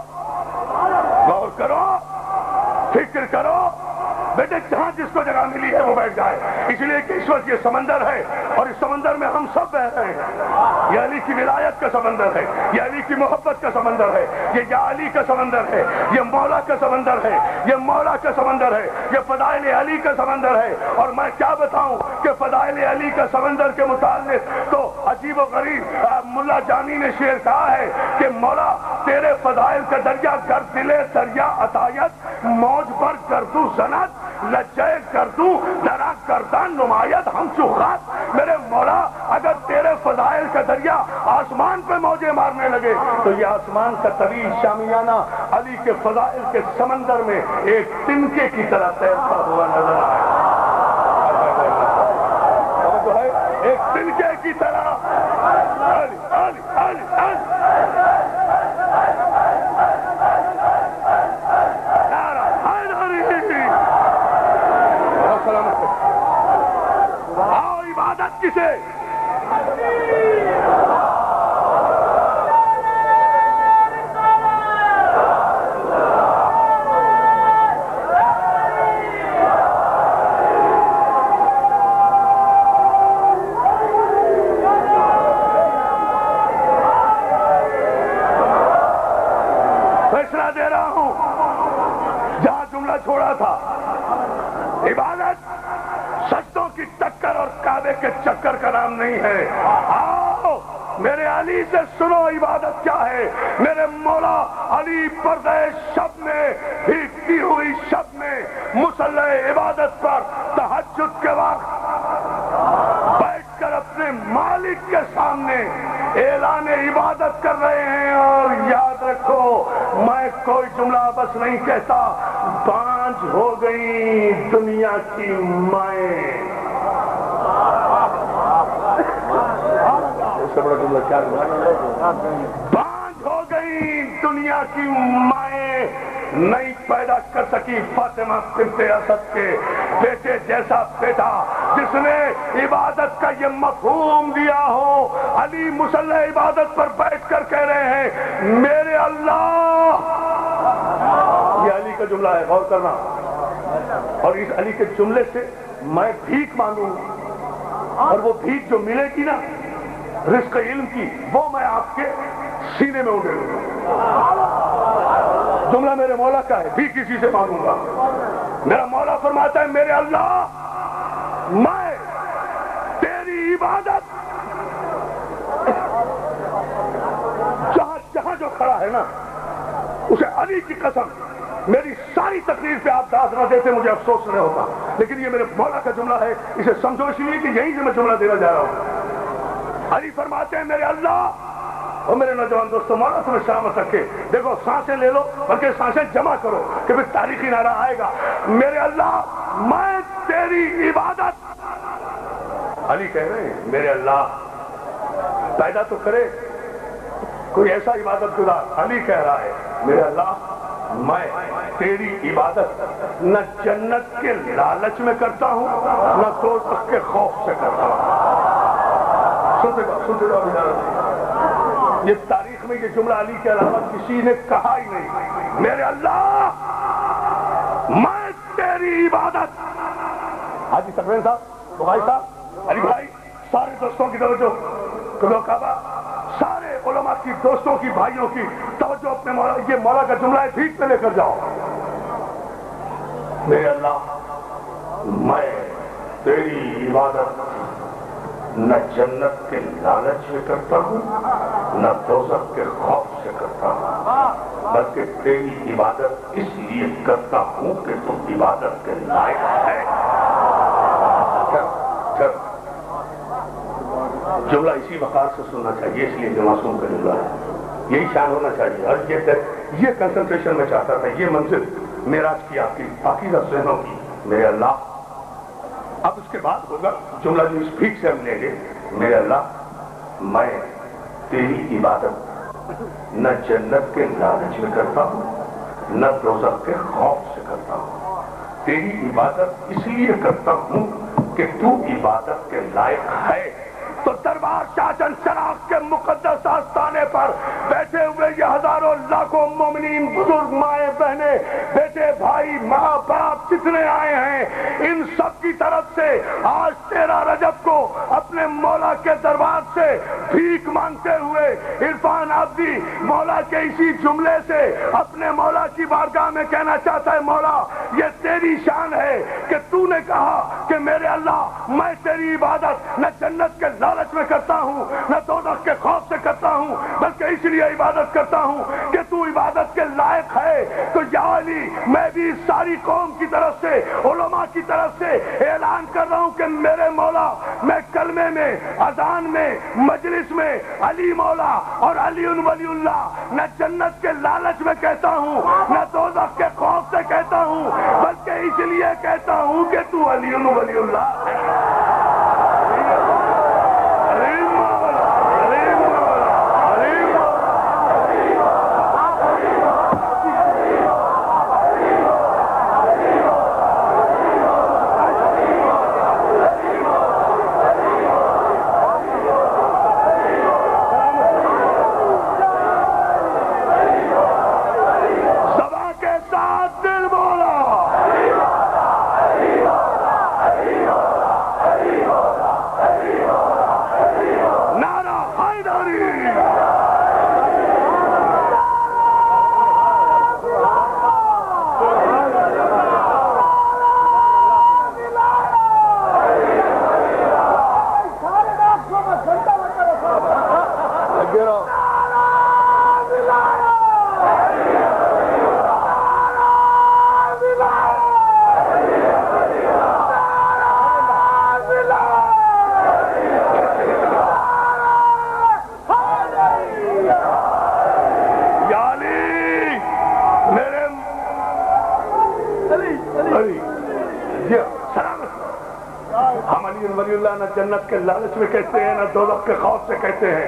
غور کرو، فکر کرو، بیٹے جہاں جس کو جگہ ملی ہے وہ بیٹھ جائے، اس لیے کہ اس وقت یہ سمندر ہے اور اس سمندر میں ہم سب بہ رہے ہیں۔ یہ علی کی ولایت کا سمندر ہے، یہ علی کی محبت کا سمندر ہے، یہ یا علی کا سمندر ہے، یہ مولا کا سمندر ہے، یہ مولا کا سمندر ہے، یہ فضائل علی کا سمندر ہے۔ اور میں کیا بتاؤں کہ فضائل علی کا سمندر کے متعلق تو عجیب و غریب ملا جانی نے شعر کہا ہے کہ مولا تیرے فضائل کا دریا گر دلے دریا عطایت، موج پر گردو زنت لجے گردوں درا گردان نمایت ہم چوخات۔ میرے مولا اگر تیرے فضائل کا دریا آسمان پہ موجیں مارنے لگے تو یہ آسمان کا طویل شامیانہ علی کے فضائل کے سمندر میں ایک تنکے کی طرح تیرتا ہوا نظر آئے، ایک تنکے کی طرح۔ علی علی علی علی آؤ عبادت کسے؟ فیصلہ دے رہا ہوں، جہاں جملہ چھوڑا تھا، عبادت سجدوں کی ٹکر اور کعبے کے چکر کا نام نہیں ہے۔ آؤ میرے علی سے سنو عبادت کیا ہے۔ میرے مولا علی پردہ شب میں بھیگتی ہوئی شب میں مصلی عبادت پر تہجد کے وقت بیٹھ کر اپنے مالک کے سامنے اعلان عبادت کر رہے ہیں۔ اور یاد رکھو میں کوئی جملہ بس نہیں کہتا، بانجھ ہو گئی دنیا کی مائیں۔ بانجھ ہو گئی دنیا کی مائیں نہیں پیدا کر سکی فاطمہ بنت اسد کے بیٹے جیسا بیٹا جس نے عبادت کا یہ مفہوم دیا ہو. علی مصلی عبادت پر بیٹھ کر کہہ رہے ہیں میرے اللہ. یہ علی کا جملہ ہے، غور کرنا. اور اس علی کے جملے سے میں بھیک مانگوں گا، اور وہ بھیک جو ملے گی نا رزق علم کی، وہ میں آپ کے سینے میں اڈھیڑوں گا. جملہ میرے مولا کا ہے، بھی کسی سے مانگوں گا. میرا مولا فرماتا ہے میرے اللہ میں تیری عبادت جہاں جہاں جو کھڑا ہے نا اسے علی کی قسم میری ساری تقریر پہ آپ داد نہ دیتے مجھے افسوس نہیں ہوتا، لیکن یہ میرے مولا کا جملہ ہے، اسے سمجھو اس لیے کہ یہیں سے میں جملہ دینا جا رہا ہوں. علی فرماتے ہیں میرے اللہ. اور میرے نوجوان دوستو مولا تمہیں سلامت رکھے. دیکھو سانسیں لے لو بلکہ سانسیں جمع کرو کہ پھر تاریخی نعرہ آئے گا میرے اللہ میں تیری عبادت. علی کہہ رہے ہیں میرے اللہ پیدا تو کرے کوئی ایسا عبادت گزار. علی کہہ رہا ہے میرے اللہ میں تیری عبادت نہ جنت کے لالچ میں کرتا ہوں نہ دوزخ کے خوف سے کرتا ہوں. سنتے رہو. یہ تاریخ میں یہ جملہ علی کے علاوہ کسی نے کہا ہی نہیں. میرے اللہ میں تیری عبادت. حاجی تقوین صاحب، بخاری صاحب، علی بھائی، سارے دوستوں کی توجہ، قبلہ کعبہ، سارے علماء کی دوستوں کی بھائیوں کی توجہ اپنے مولا. یہ مولا کا جملہ ہے، بھیک میں لے کر جاؤ. میرے اللہ میں تیری عبادت نہ جنت کے لالچ میں کرتا ہوں نہ دوزخ کے خوف سے کرتا ہوں بلکہ تیری عبادت اس لیے کرتا ہوں کہ تو عبادت کے لائق ہے. جملہ اسی وقار سے سننا چاہیے، اس لیے کہ معصوم کا جملہ ہے، یہی شان ہونا چاہیے. اور یہ کنسنٹریشن میں چاہتا تھا، یہ منزل معراج کی آپ کی پاکیزہ ذہنوں کی. میرے اللہ اب اس کے بعد ہوگا جملہ جو اس بھیک سے ہم لیں گے. میرے اللہ میں تیری عبادت نہ جنت کے لالچ میں کرتا ہوں نہ دوزخ کے خوف سے کرتا ہوں. تیری عبادت اس لیے کرتا ہوں کہ تو عبادت کے لائق ہے. تو دربار شاہ جان چراغ کے مقدس آستانے پر بیٹھے ہوئے یہ ہزاروں لاکھوں مومنین، بزرگ، مائیں، بہنیں، بیٹے، بھائی، ماں باپ جتنے آئے ہیں، ان سب کی طرف سے آج 13 رجب کو اپنے مولا کے دربار سے بھیک مانگتے ہوئے عرفان عابدی مولا کے اسی جملے سے اپنے مولا کی بارگاہ میں کہنا چاہتا ہے مولا یہ تیری شان ہے کہ تو نے کہا کہ میرے اللہ میں تیری عبادت نہ جنت کے لالچ میں کرتا ہوں نہ دوزخ کے خوف سے کرتا ہوں بلکہ اس لیے عبادت کرتا ہوں کہ تو عبادت کے لائق ہے. تو یا علی میں بھی ساری قوم کی طرف سے، علماء کی طرف سے اعلان کر رہا ہوں کہ میرے مولا میں کلمے میں، اذان میں، مجلس میں علی مولا اور علی ولی اللہ نہ جنت کے لالچ میں کہتا ہوں نہ دوزخ کے خوف سے کہتا ہوں بلکہ اس لیے کہتا ہوں کہ تو علی ولی اللہ ہے. ہم علی ولی اللہ نہ جنت کے لالچ میں کہتے ہیں نہ دوزخ کے خوف سے کہتے ہیں.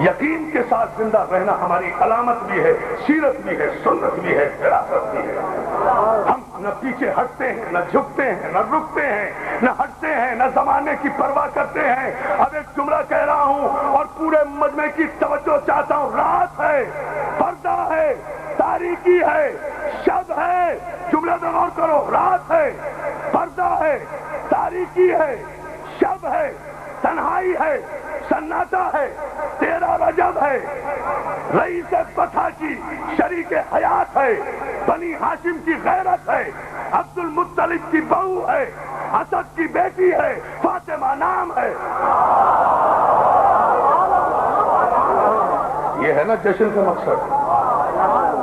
یقین کے ساتھ زندہ رہنا ہماری علامت بھی ہے، سیرت بھی ہے، سنت بھی ہے، وراثت بھی ہے۔ ہم نہ پیچھے ہٹتے ہیں، نہ جھکتے ہیں، نہ رکتے ہیں، نہ ہٹتے ہیں، نہ زمانے کی پرواہ کرتے ہیں۔ اب ایک جملہ کہہ رہا ہوں اور پورے مجمع کی توجہ چاہتا ہوں۔ رات ہے، پردہ ہے، تاریکی ہے، شب ہے، جملے پہ غور کرو۔ رات ہے، پردہ ہے، تاریکی ہے، شب ہے، تنہائی ہے، سناٹا ہے، 13 رجب ہے، رئیس فتح کی شریک حیات ہے، بنی ہاشم کی غیرت ہے، عبد المطلب کی بہو ہے، اسد کی بیٹی ہے، فاطمہ نام ہے۔ یہ ہے نا جشن کا مقصد،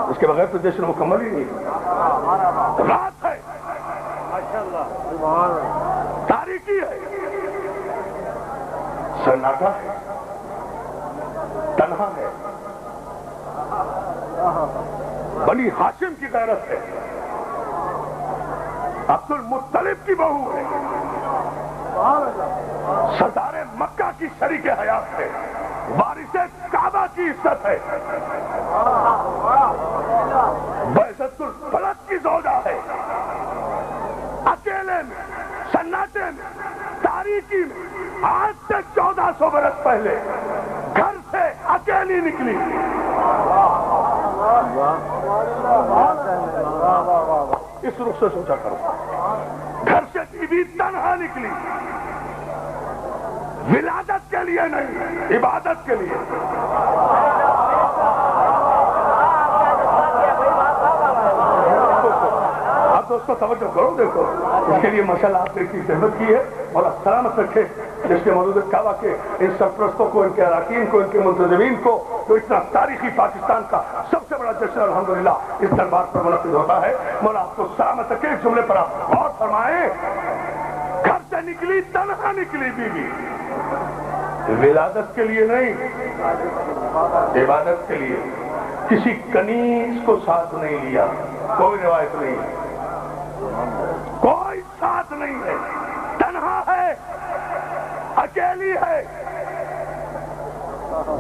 اس کے بغیر تو جشن مکمل ہی نہیں۔ رات ہے، تاریکی ہے، سناٹا ہے، تنہا ہے، بنی ہاشم کی غیرت ہے، عبد المطلب کی بہو ہے، سردار مکہ کی شریک حیات ہے، وارث کعبہ کی عزت ہے، بعثت البلد کی زوجہ ہے۔ اکیلے میں، سناٹے میں، تاریکی میں، آج سے 1400 برس پہلے گھر سے اکیلی نکلی، اس رخ سے سوچا کرو۔ گھر سے بی بی تنہا نکلی، ولادت کے لیے نہیں، عبادت کے لیے۔ آپ دوستو توجہ کرو، دیکھو اس کے لیے ماشاءاللہ آپ نے کی زحمت کی ہے اور سلامت رکھے جس کے موجود کعبہ کے ان سرپرستوں کو، ان کے اراکین کو، ان کے منتظمین کو، جو اتنا تاریخی پاکستان کا سب سے بڑا جشن الحمدللہ اس دربار پر منعقد ہوتا ہے۔ مولا آپ کو سلامت رکھے۔ اس جملے پر آپ غور فرمائیں، گھر سے نکلی، تنہا نکلی بیوی، ولادت کے لیے نہیں، عبادت کے لیے۔ کسی کنیز کو ساتھ نہیں لیا، کوئی روایت نہیں، کوئی ساتھ نہیں ہے، تنہا ہے، اکیلی ہے،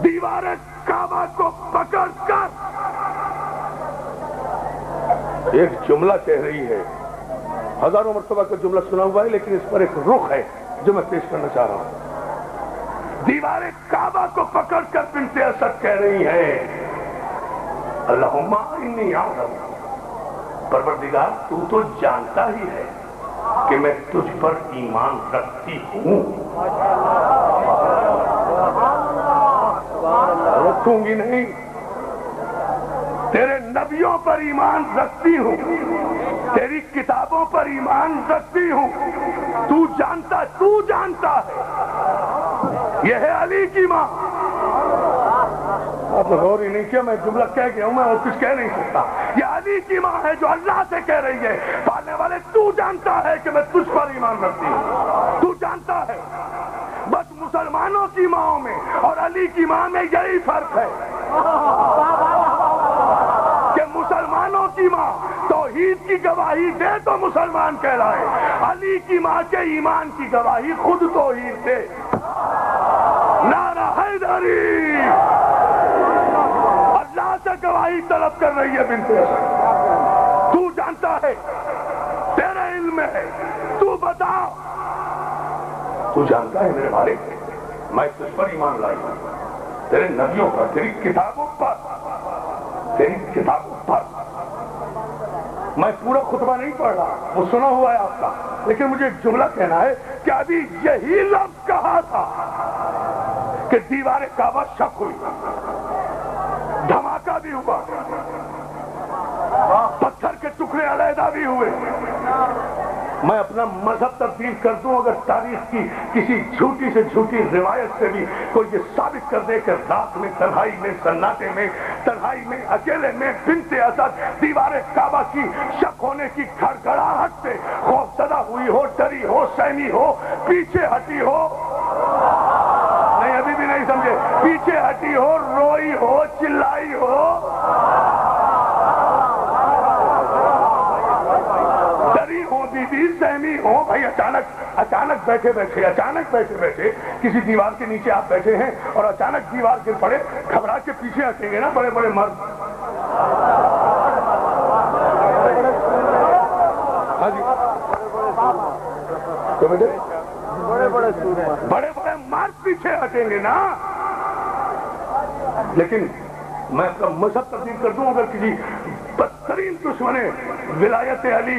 دیوار کعبہ کو پکڑ کر ایک جملہ کہہ رہی ہے۔ ہزاروں مرتبہ کا جملہ سنا ہوا ہے، لیکن اس پر ایک رخ ہے جو میں پیش کرنا چاہ رہا ہوں۔ دیوار کعبہ کو پکڑ کر بنت اسد کہہ رہی ہے، اللہم انی اعلم، پروردگار تو جانتا ہی ہے کہ میں تجھ پر ایمان رکھتی ہوں، رکھوں گی نہیں، تیرے نبیوں پر ایمان رکھتی ہوں، تیری کتابوں پر ایمان رکھتی ہوں، تو جانتا ہے۔ یہ ہے علی کی ماں۔ آپ نے غور ہی نہیں کیا، میں جملہ کہہ گیا ہوں، میں اور کچھ کہہ نہیں سکتا۔ یہ علی کی ماں ہے جو اللہ سے کہہ رہی ہے، پالنے والے تو جانتا ہے کہ میں تجھ پر ایمان رکھتی ہوں، تو جانتا ہے۔ بس مسلمانوں کی ماں میں اور علی کی ماں میں یہی فرق ہے کہ مسلمانوں کی ماں توحید کی گواہی دے تو مسلمان کہلائے، علی کی ماں کے ایمان کی گواہی خود توحید دے۔ نعرہ حیدری، اللہ سے گواہی طلب کر رہی ہے بنت اسد، تو جانتا ہے، تیرے علم میں ہے، تو بتا، تو جانتا ہے میرے مالک، میں تجھ پر ایمان لائی ہوں، تیرے نبیوں پر، تیری کتابوں پر، تیری کتابوں پر۔ میں پورا خطبہ نہیں پڑھ رہا، وہ سنا ہوا ہے آپ کا، لیکن مجھے ایک جملہ کہنا ہے کہ ابھی یہی لفظ کہا تھا کہ دیوار کعبہ شک ہوئی، دھماکہ بھی ہوا، پتھر کے ٹکڑے علیحدہ بھی ہوئے۔ میں اپنا مذہب تبدیل کر دوں اگر تاریخ کی کسی جھوٹی سے جھوٹی روایت سے بھی کوئی یہ ثابت کر دے کہ رات میں، تنہائی میں، سناٹے میں، تنہائی میں، اکیلے میں بنت اسد دیوار کعبہ کی شک ہونے کی گھڑگھڑاہٹ سے خوفزدہ ہوئی ہو، ڈری ہو، سہمی ہو، پیچھے ہٹی ہو، نہیں ابھی بھی نہیں سمجھے، پیچھے ہٹی ہو، روئی ہو، چلائی ہو، ڈری ہو، بی بی سہمی ہو بھائی، اچانک بیٹھے بیٹھے کسی دیوار کے نیچے آپ بیٹھے ہیں اور اچانک دیوار گر پڑے، گھبرا کے پیچھے ہٹیں گے نا بڑے بڑے مرد؟ ہاں جی، بڑے بڑے مرد پیچھے ہٹیں گے نا. لیکن میں مذہب تبدیل کر دوں اگر کسی بدترین دشمن ولایت علی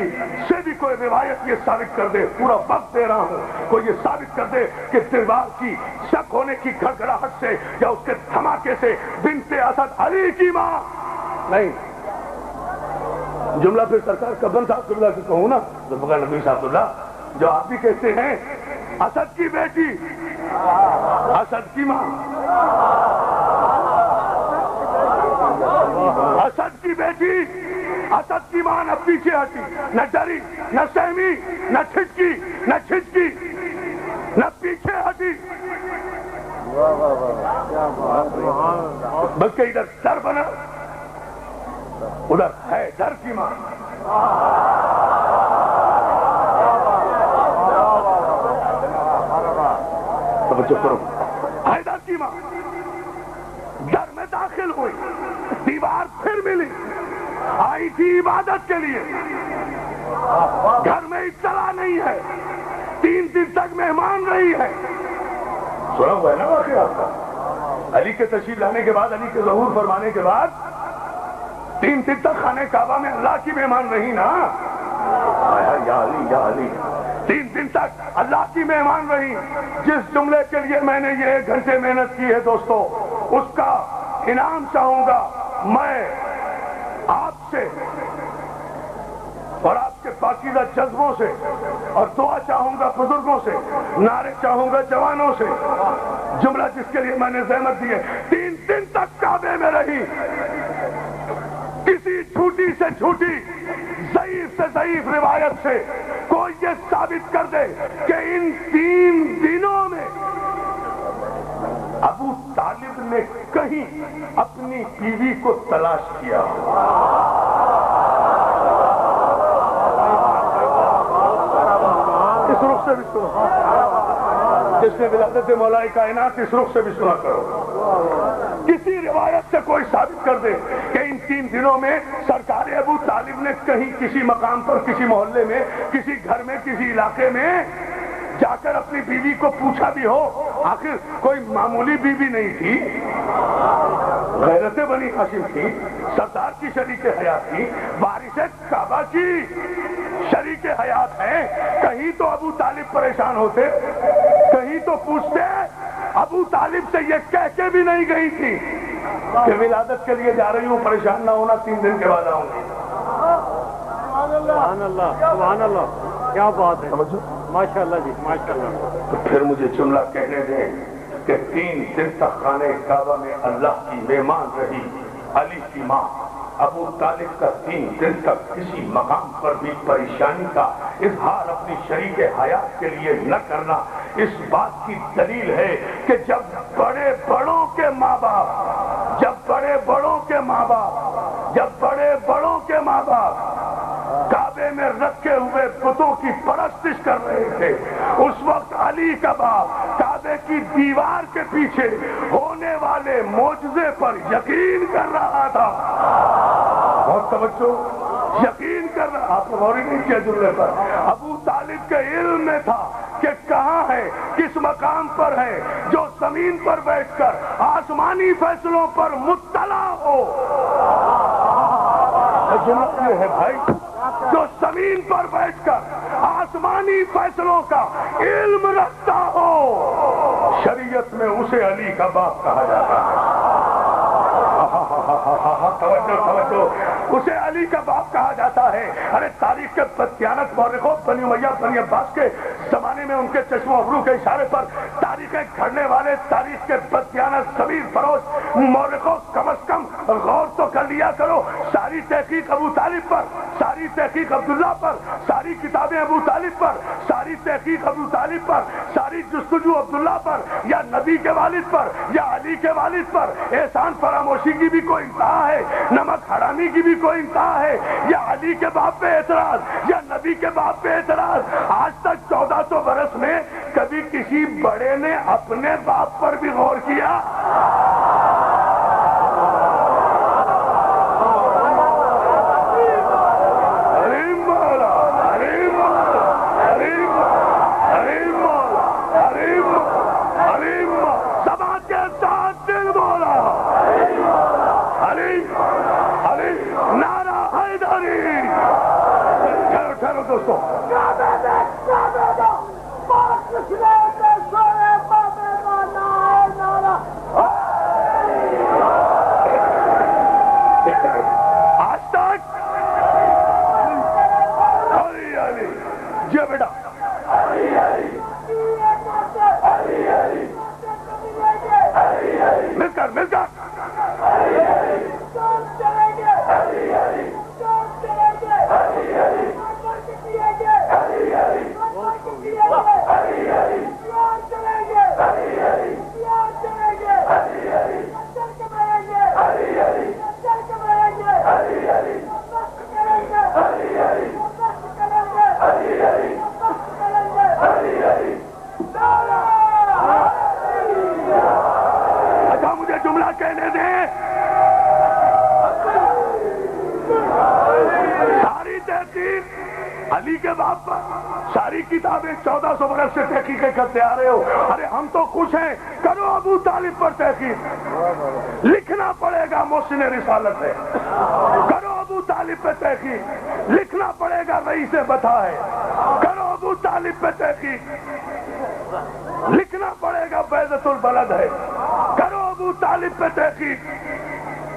سے بھی کوئی روایت یہ ثابت کر دے، پورا وقت دے رہا ہوں، کوئی یہ ثابت کر دے کہ دیوار کی شک ہونے کی گھڑگھڑاہٹ سے یا اس کے دھماکے سے بنت اسد علی کی ماں نہیں. جملہ پھر سرکار کبن صاحب قبلہ سے کہوں نا، ذوالفقار نقوی صاحب اللہ، جو آپ بھی کہتے ہیں اسد کی بیٹی، اسد کی ماں، اسد کی بیٹی، اسد کی ماں نہ پیچھے ہٹی، نہ ڈری، نہ سہمی، نہ چھٹکی، نہ پیچھے ہٹی، بلکہ ادھر ڈر بنا، ادھر ہے ڈر کی ماں. توجہ کرو، حیدر کی ماں ڈر میں داخل ہوئی، دیوار پھر ملی، آئی تھی عبادت کے لیے، گھر میں اطلاع نہیں ہے، 3 دن تک مہمان رہی ہے. سنا ہوا ہے نا واقعہ آپ کا؟ علی کے تشریف لانے کے بعد، علی کے ظہور فرمانے کے بعد 3 دن تک خانہ کعبہ میں اللہ کی مہمان رہی نا. یا علی 3 دن تک اللہ کی مہمان رہی. جس جملے کے لیے میں نے یہ 1 گھنٹے محنت کی ہے دوستو، اس کا انعام چاہوں گا میں آپ سے اور آپ کے پاکیزہ جذبوں سے، اور دعا چاہوں گا بزرگوں سے، نعرے چاہوں گا جوانوں سے. جملہ جس کے لیے میں نے زحمت دی ہے، 3 دن تک کعبے میں رہی. کسی جھوٹی سے جھوٹی، ضعیف سے ضعیف روایت سے کوئی یہ ثابت کر دے کہ ان 3 دنوں میں ابو طالب نے کہیں اپنی بیوی کو تلاش کیا. اس رخ سے بھی سنو، جس نے ولادت مولا کائنات، اس رخ سے بھی سنا کرو. کسی روایت سے کوئی ثابت کر دے کہ ان 3 دنوں میں سرکار ابو طالب نے کہیں کسی مقام پر، کسی محلے میں، کسی گھر میں، کسی علاقے میں جا کر اپنی بیوی کو پوچھا بھی ہو. آخر کوئی معمولی بیوی نہیں تھی، غیرت بنی ہاشم تھی، سردار کی شریک حیات تھی، وارث کعبہ کی شریک حیات ہے. کہیں تو ابو طالب پریشان ہوتے، کہیں تو پوچھتے. ابو طالب سے یہ کہہ کے بھی نہیں گئی تھی کہ ولادت کے لیے جا رہی ہوں، پریشان نہ ہونا، 3 دن کے بعد آؤں گی. سبحان اللہ، سبحان اللہ، کیا بات ہے، ماشاء اللہ جی، ماشاء اللہ. تو پھر مجھے جملہ کہنے دیں کہ 3 دن تک خانہ کعبہ میں اللہ کی مہمان رہی علی کی ماں. ابو طالب کا 3 دن تک کسی مقام پر بھی پریشانی کا اظہار اپنی شریک حیات کے لیے نہ کرنا اس بات کی دلیل ہے کہ جب بڑے بڑوں کے ماں باپ، جب بڑے بڑوں کے ماں باپ کعبے میں رکھے ہوئے بتوں کی پرستش کر رہے تھے، اس وقت علی کا باپ کعبے کی دیوار کے پیچھے ہونے والے معجزے پر یقین کر رہا تھا. بہت توجہ، یقین کر رہا. آپ نے غور نہیں کیا جملے پر؟ ابو طالب کے علم میں تھا کہ کہاں ہے، کس مقام پر ہے جو زمین پر بیٹھ کر آسمانی فیصلوں پر مطلع ہو. جملہ یہ ہے بھائی، جو زمین پر بیٹھ کر آسمانی فیصلوں کا علم رکھتا ہو، شریعت میں اسے علی کا باپ کہا جاتا ہے. توجہ، اسے علی کا باپ کہا جاتا ہے. ارے تاریخ کے بددیانت مورخوں، بنی امیہ، بنی عباس کے زمانے میں ان کے چشم و ابرو کے اشارے پر تاریخیں گھڑنے والے تاریخ کے بددیانت ضمیر فروش مورخوں، کم از کم غور تو کر لیا کرو. ساری تحقیق ابو طالب پر، ساری تحقیق عبداللہ پر، ساری کتابیں ابو طالب پر، ساری تحقیق ابو طالب پر، ساری جستجو عبداللہ پر، یا نبی کے والد پر، یا علی کے والد پر. احسان فراموشی کی بھی کوئی انتہا ہے نمک حرامی کی بھی کوئی انتہا ہے؟ یا علی کے باپ پہ اعتراض یا نبی کے باپ پہ اعتراض؟ آج تک 1400 برس میں کبھی کسی بڑے نے اپنے باپ پر بھی غور کیا؟ دوستوں آج تک جی بیٹا مل کر علی کے باپ پر ساری کتابیں 1400 برس سے تحقیقیں کرتے آ رہے ہو. ارے ہم تو خوش ہیں, کرو ابو طالب پر تحقیق, لکھنا پڑے گا محسن رسالت ہے. کرو ابو طالب پہ تحقیق, لکھنا پڑے گا رئیس بتا ہے. کرو ابو طالب پہ تحقیق, لکھنا پڑے گا بیضۃ البلد ہے. کرو ابو طالب پہ تحقیق,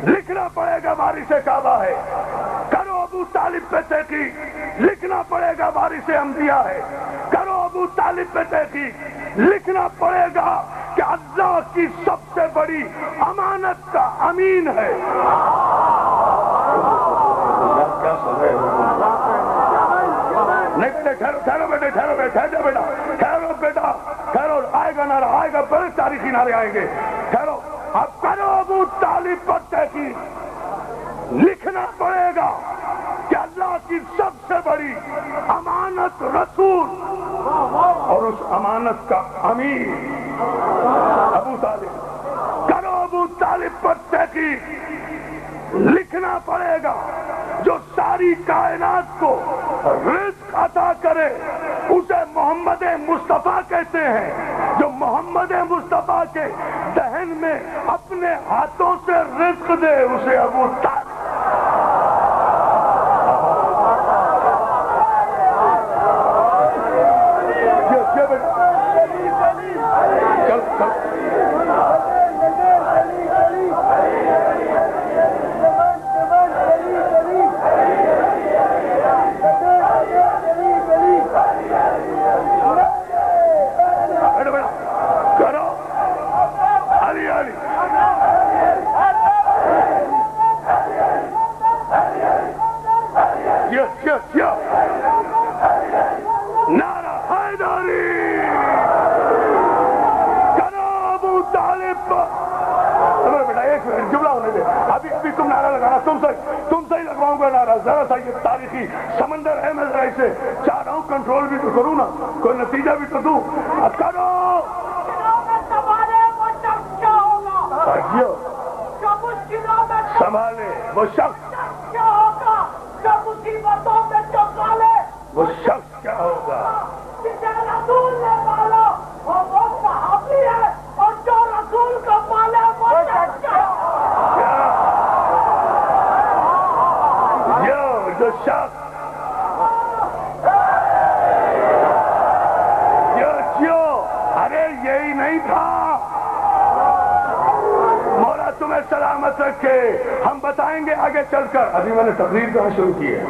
لکھنا پڑے گا وارث کعبہ ہے. کرو ابو طالب پہ تحقیق, لکھنا پڑے گا وارث انبیاء ہے. کرو ابو طالب پہ تحقیق, لکھنا پڑے گا کہ اللہ کی سب سے بڑی امانت کا امین ہے. ٹھہرو بیٹے, ٹھہرو بیٹا, ٹھہرو بیٹا, ٹھہرو. آئے گا نعرہ, آئے گا, بڑے تاریخی نعرے آئیں گے. ٹھہرو. اب کرو ابو طالب پر تحقیق, لکھنا پڑے گا کہ اللہ کی سب سے بڑی امانت رسول اور اس امانت کا امین ابو طالب. کرو ابو طالب پر تحقیق, لکھنا پڑے گا جو ساری کائنات کو رزق عطا کرے اسے محمد مصطفیٰ کہتے ہیں. جو محمد مصطفیٰ کے دہن میں اپنے ہاتھوں سے رزق دے اسے ابو طالب. نعرہ حیدری, کرو ابو طالب. چلو بیٹا ایک جملہ ہونے دے, ابھی تم نعرہ لگانا, تم سے ہی لگواؤں گا نعرہ. ذرا سا یہ تاریخی سمندر ہے, میں ذرا اسے چاہ رہا ہوں کنٹرول بھی تو کروں نا, کوئی نتیجہ بھی تو دوں. اب کرو سنبھالے وہ شخص, وہ شخص کیا ہوگا جسے رسول نے پالا وہ صحابی ہے, اور جو رسول کو پالے وہ شخص کیا ہوگا. جو شخص جو ارے یہی نہیں تھا. مولا تمہیں سلامت رکھے. ہم بتائیں گے آگے چل کر. ابھی میں نے تقریر کرنا شروع کی ہے.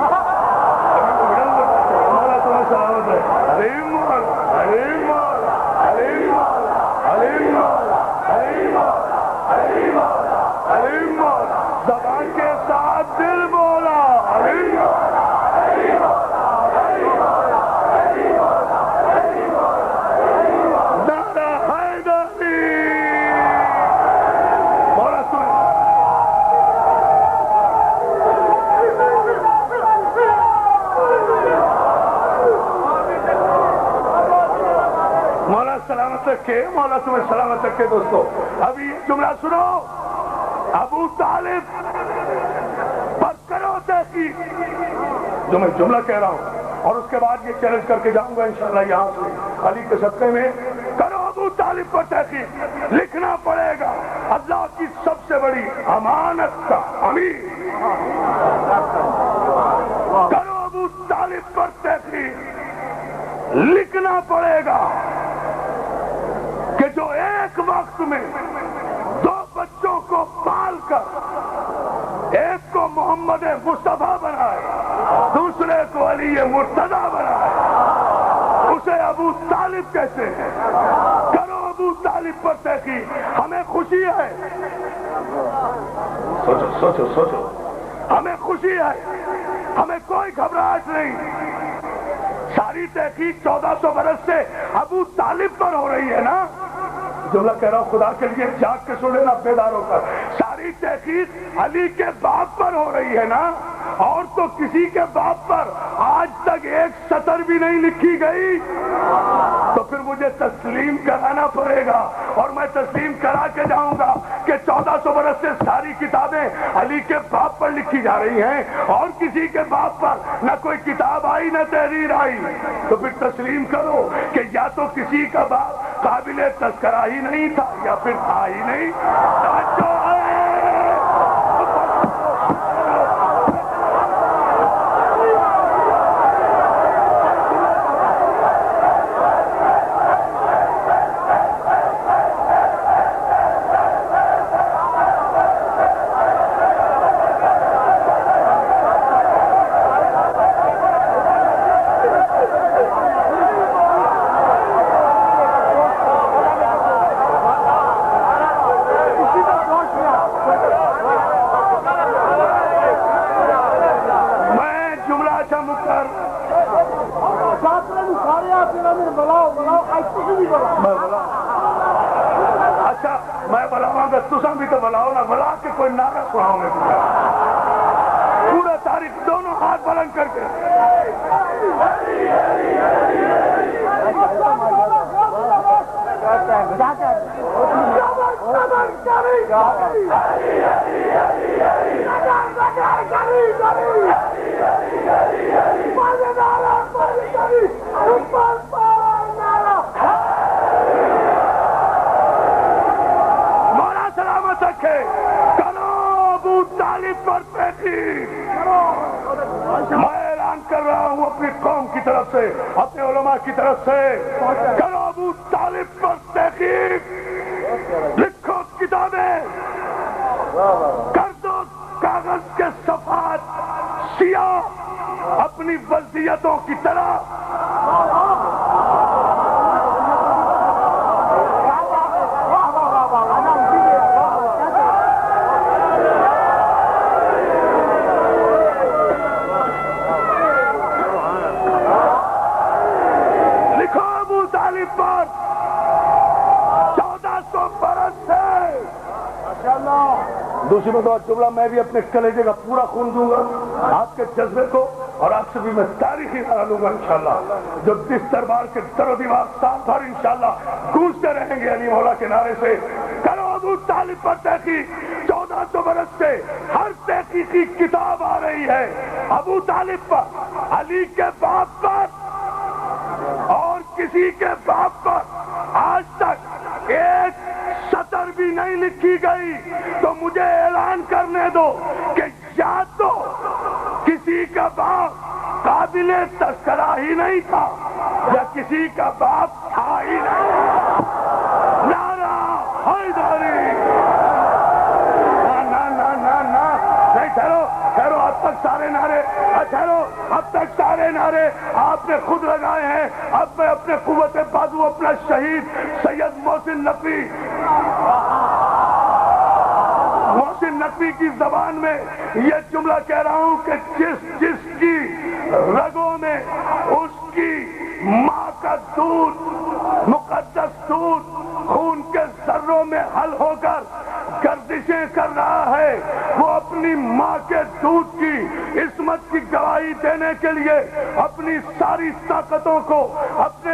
سلامت ہے. حلیم مولا, حلیم مولا, حلیم مولا, حلیم مولا, حلیم مولا, حلیم مولا, حلیم مولا. زبان کے ساتھ دل بولا. حلیم مولا, حلیم مولا, حلیم مولا, حلیم مولا, حلیم مولا. نعرہ حیدری. مولا سلامت رکھے، مولا تمہیں سلامت رکھے۔ دوستو ابھی جملہ سنو، ابو طالب پر کرو تحقیق، جو میں جملہ کہہ رہا ہوں، اور اس کے بعد یہ چیلنج کر کے جاؤں گا انشاءاللہ یہاں سے علی کے صدقے میں، کرو ابو طالب پر تحقیق، لکھنا پڑے گا اللہ کی سب سے بڑی امانت کا امیر، کرو ابو طالب پر تحقیق، لکھنا پڑے گا کہ جو ایک وقت میں 2 بچوں کو پال کر ایک کو محمد مصطفیٰ بنائے، دوسرے کو علی مرتضیٰ بنائے، اسے ابو طالب کہتے ہیں۔ کرو ابو طالب پر تحقیق، ہمیں خوشی ہے، سوچو سوچو سوچو، ہمیں خوشی ہے، ہمیں کوئی گھبراہٹ نہیں۔ ساری تحقیق 1400 برس سے ابو طالب پر ہو رہی ہے نا، جملہ کہہ رہا ہوں خدا کے لیے، جاگ کے سن لینا بیداروں کا، ساری تحقیق علی کے باپ پر ہو رہی ہے نا، اور تو کسی کے باپ پر آج تک ایک سطر بھی نہیں لکھی گئی، تو پھر مجھے تسلیم کرانا پڑے گا، اور میں تسلیم کرا کے جاؤں گا کہ 1400 برس سے ساری کتابیں علی کے باپ پر لکھی جا رہی ہیں، اور کسی کے باپ پر نہ کوئی کتاب آئی نہ تحریر آئی، تو پھر تسلیم کرو کہ یا تو کسی کا باپ قابل تذکرہ ہی نہیں تھا یا پھر تھا ہی نہیں۔ توجہ ہے، اچھا میں بلاؤں گا، تساں بھی تو بلاؤ نا، بلا کے کوئی نعرہ سناؤ میں پورا تاریخ، دونوں ہاتھ بلند کر کے۔ مولا سلامت رکھے، کرو ابو طالب پر تحقیق۔ میں اعلان کر رہا ہوں اپنی قوم کی طرف سے، اپنے علماء کی طرف سے، کرو ابو طالب پر تحقیق، لکھو کتابیں، کر دو کاغذ کے صفحات سیاہ اپنی وصیتوں کی طرح۔ لکھو ابو طالب پر 1400 برس سے۔ دوسری بات جملہ میں بھی اپنے کلیجے کا پورا خون دوں گا آپ کے جذبے کو، اور آپ سے بھی میں تاریخی نعرہ لوں گا انشاءاللہ، جو اس دربار کے در و دیوار سال بھر انشاءاللہ گونجتے رہیں گے علی مولا کے نعرے سے۔ کرو ابو طالب پر تحقیق، 1400 برس سے ہر تحقیقی کتاب آ رہی ہے ابو طالب پر، علی کے باپ پر، اور کسی کے باپ پر آج تک ایک سطر بھی نہیں لکھی گئی، تو مجھے اعلان کرنے دو کہ یا تو کسی کا باپ قابل تذکرہ ہی نہیں تھا یا کسی کا باپ تھا ہی نہیں۔ نعرہ حیدری، نہیں ٹھہرو ٹھہرو، اب تک سارے نعرے، ٹھہرو اب تک سارے نعرے آپ نے خود لگائے ہیں۔ اب میں اپنے قوت بازو اپنا شہید سید محسن نقوی کی زبان میں یہ جملہ کہہ رہا ہوں کہ جس کی رگوں میں اس کی ماں کا دودھ، مقدس دودھ خون کے ذروں میں حل ہو کر گردشیں کر رہا ہے، وہ اپنی ماں کے دودھ کی عصمت کی گواہی دینے کے لیے اپنی ساری طاقتوں کو اپنے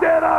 13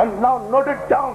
and now note it down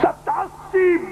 87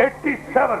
87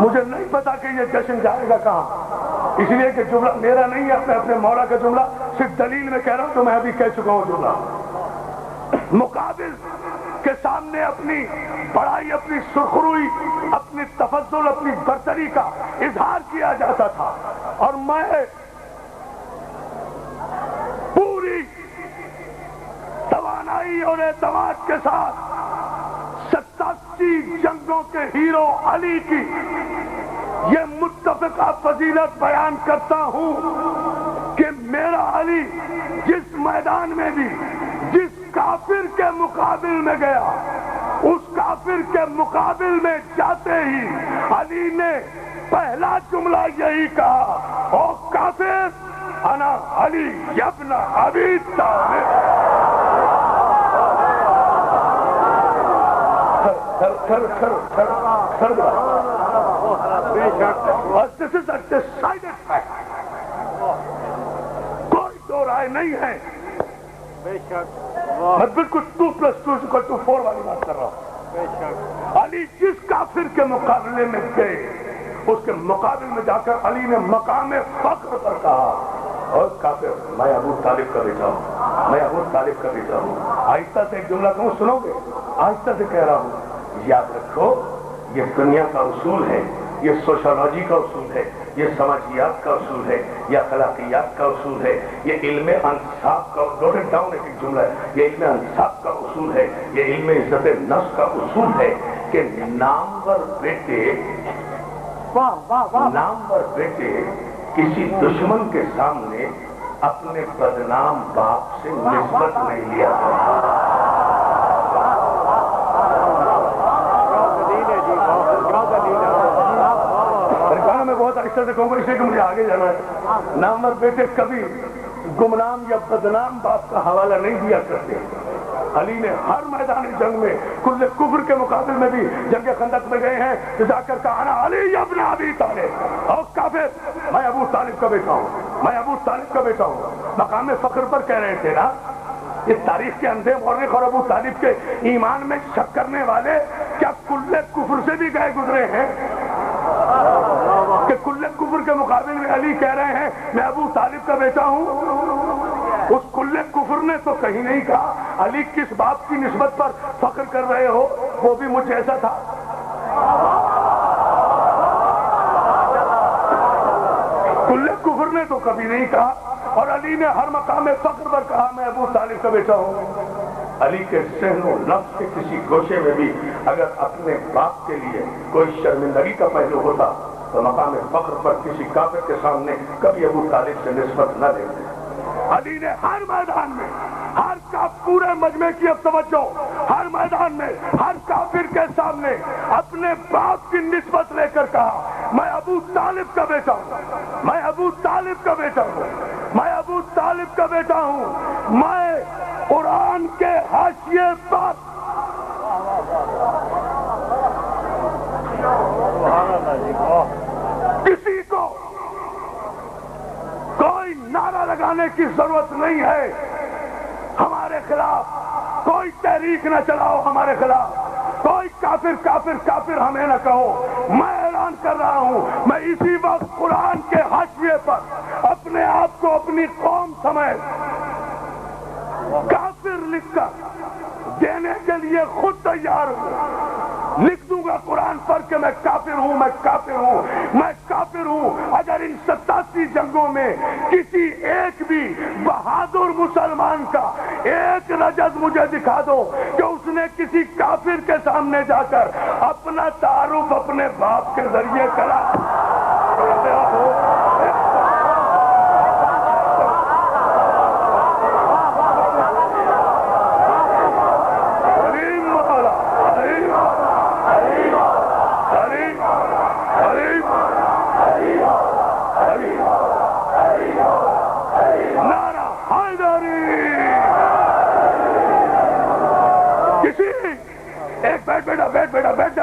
مجھے نہیں پتا کہ یہ جشن جائے گا کہاں، اس لیے کہ جملہ میرا نہیں ہے، اپنے مولا کا جملہ صرف دلیل میں کہہ رہا ہوں، تو میں ابھی کہہ چکا ہوں جملہ۔ مقابل کے سامنے اپنی بڑائی، اپنی سرخروئی، اپنی تفضل، اپنی برتری کا اظہار کیا جاتا تھا، اور میں پوری توانائی اور اعتماد کے ساتھ 87 جنگوں کے ہیرو علی کی یہ متفقہ فضیلت بیان کرتا ہوں کہ میرا علی جس میدان میں بھی جس کافر کے مقابل میں گیا، اس کافر کے مقابل میں جاتے ہی علی نے پہلا جملہ یہی کہا، او کافر انا علی ابن ابی طالب۔ This is a decided fact. کوئی دو رائے نہیں ہے، میں بالکل 2+2=4 والی بات کر رہا ہوں۔ علی جس کافر کے مقابلے میں گئے، اس کے مقابل میں جا کر علی نے مقام فخر پر کہا، اور کافر میں ابو طالب کا بیٹا ہوں، میں ابو طالب کا بیٹا ہوں۔ آہستہ سے ایک جملہ کہوں، سنو گے؟ آہستہ سے کہہ رہا ہوں، یاد رکھو یہ دنیا کا اصول ہے، یہ سوشولوجی کا اصول ہے، یہ سماجیات کا اصول ہے، یہ اخلاقیات کا اصول ہے، یہ علم انصاف کا، نوٹ ڈاؤن ایک جملہ ہے، یہ علم انصاف کا اصول ہے، یہ علم عزت نفس کا اصول ہے کہ نامور بیٹے کسی دشمن کے سامنے اپنے بدنام باپ سے نسبت نہیں لیا کرتے۔ میں بہت اچھا سے کہوں گا، اس لیے کہ مجھے آگے جانا ہے۔ نامور بیٹے کبھی گمنام یا بدنام باپ کا حوالہ نہیں دیا کرتے۔ علی نے ہر میدان جنگ میں کل کفر کے مقابل میں بھی جنگ خندق میں گئے ہیں، جا کر کہا انا علی ابن ابی طالب، اور کافر میں ابو طالب کا بیٹا ہوں، میں ابو طالب کا بیٹا ہوں۔ مقام فخر پر کہہ رہے تھے نا، یہ تاریخ کے اندھے مورخ اور ابو طالب کے ایمان میں شک کرنے والے کیا کل کفر سے بھی گئے گزرے ہیں کہ کل کفر کے مقابل میں علی کہہ رہے ہیں میں ابو طالب کا بیٹا ہوں؟ اس کل کفر نے تو کہیں نہیں کہا علی کس باپ کی نسبت پر فخر کر رہے ہو، وہ بھی مجھ جیسا تھا۔ کل کفر نے تو کبھی نہیں کہا، اور علی نے ہر مقام فخر پر کہا میں ابو طالب کا بیٹا ہوں۔ علی کے ذہن و نفس کے کسی گوشے میں بھی اگر اپنے باپ کے لیے کوئی شرمندگی کا پہلو ہوتا تو مقام فخر پر کسی کافر کے سامنے کبھی ابو طالب سے نسبت نہ دیتے۔ علی نے ہر میدان میں، ہر کا پورے مجمع کی اب توجہ، ہر میدان میں ہر کافر کے سامنے اپنے باپ کی نسبت لے کر کہا میں ابو طالب کا بیٹا ہوں، میں ابو طالب کا بیٹا ہوں، میں ابو طالب کا بیٹا ہوں۔ میں قرآن کے حاشیے پر کسی کو کوئی نعرہ لگانے کی ضرورت نہیں ہے ہمارے خلاف، کوئی تحریک نہ چلاؤ ہمارے خلاف، کوئی کافر کافر کافر ہمیں نہ کہو۔ میں اعلان کر رہا ہوں، میں اسی وقت قرآن کے حاشیے پر اپنے آپ کو اپنی قوم سمیت کافر لکھ کر دینے کے لیے خود تیار ہوں۔ لکھ دوں گا قرآن پر کہ میں کافر ہوں، میں کافر ہوں، میں کافر ہوں۔ اگر ان 87 جنگوں میں کسی ایک بھی بہادر مسلمان کا ایک رجز مجھے دکھا دو کہ اس نے کسی کافر کے سامنے جا کر اپنا تعارف اپنے باپ کے ذریعے کرا۔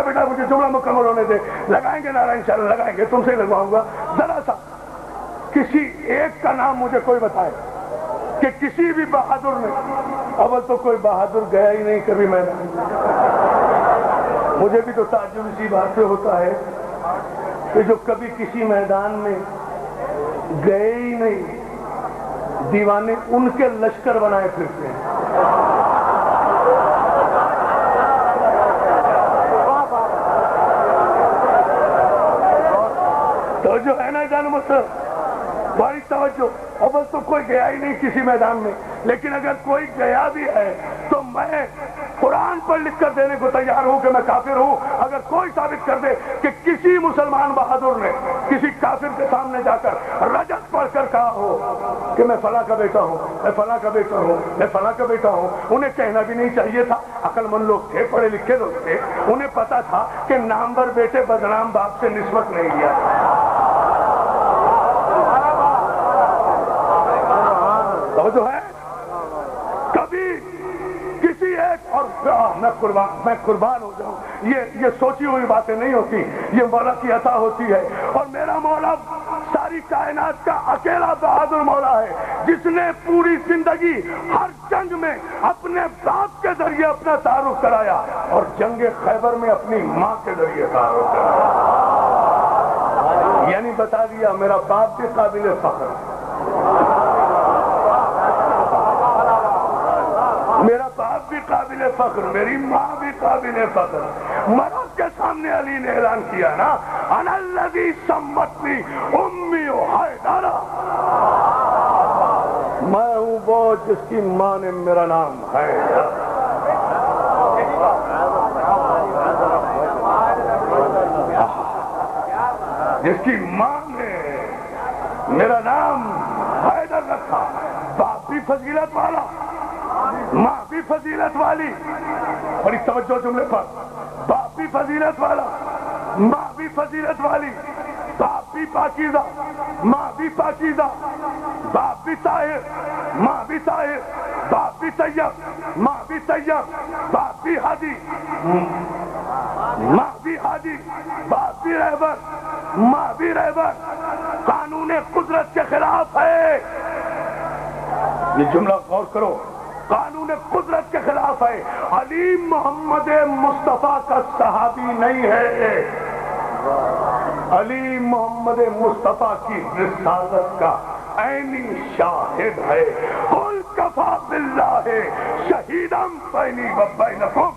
بیٹا مجھے جملہ مکمل ہونے دے، لگائیں گے نعرہ انشاءاللہ لگائیں گے، تم سے لگواؤں گا۔ ذرا سا کسی ایک کا نام مجھے کوئی بتائے کہ کسی بھی بہادر نے، اول تو کوئی بہادر گیا ہی نہیں کبھی میدان، مجھے بھی تو تعجب اسی بات پہ ہوتا ہے کہ جو کبھی کسی میدان میں گئے ہی نہیں، دیوانے ان کے لشکر بنائے پھرتے ہیں۔ تو جو ہے نا جان مسلم بڑی توجہ، اور بس تو کوئی گیا ہی نہیں کسی میدان میں، لیکن اگر کوئی گیا بھی ہے تو میں قرآن پر لکھ کر دینے کو تیار ہوں کہ میں کافر ہوں اگر کوئی ثابت کر دے کہ کسی مسلمان بہادر نے کسی کافر کے سامنے جا کر رجت پڑھ کر کہا ہو کہ میں فلاں کا بیٹا ہوں، میں فلاں کا بیٹا ہوں، میں فلاں کا بیٹا ہوں۔ انہیں کہنا بھی نہیں چاہیے تھا، عقل مند لوگ تھے، پڑھے لکھے لوگ تھے، انہیں پتا تھا کہ نامور بیٹے بدنام باپ سے نسبت نہیں لیا۔ جو ہے کبھی کسی ایک اور میں قربان ہو جاؤں، یہ سوچی ہوئی باتیں نہیں ہوتی، یہ مولا کی عطا ہوتی ہے، اور میرا مولا ساری کائنات کا اکیلا بہادر مولا ہے جس نے پوری زندگی ہر جنگ میں اپنے باپ کے ذریعے اپنا تعارف کرایا اور جنگ خیبر میں اپنی ماں کے ذریعے تعارف کرایا، یعنی بتا دیا میرا باپ بھی قابل فخر، میرا باپ بھی قابل فخر، میری ماں بھی قابل فخر۔ مرد کے سامنے علی نے اعلان کیا نا، انا الذی سمتنی امی حیدرہ، میں ہوں وہ جس کی ماں نے میرا نام حیدر، جس کی ماں نے میرا نام حیدر رکھا۔ باپ بھی فضیلت والا، ماں بھی فضیلت والی، بڑی توجہ جملے پر، باپ بھی فضیلت والا، ماں بھی فضیلت والی، باپ بھی پاکیزہ، ماں بھی پاکیزہ، باپ بھی طاہر، ماں بھی طاہر، باپ بھی طیب، ماں بھی طیب، باپ بھی ہادی، ماں بھی ہادی، باپ بھی رہبر، ماں بھی رہبر، قانون قدرت کے خلاف ہے، یہ جملہ غور کرو، قانون قدرت کے خلاف ہے۔ علی محمد مصطفیٰ کا صحابی نہیں ہے، علی محمد مصطفیٰ کی رسالت کا عینی شاہد ہے۔ قل کفی باللہ شہیدا بینی و بینکم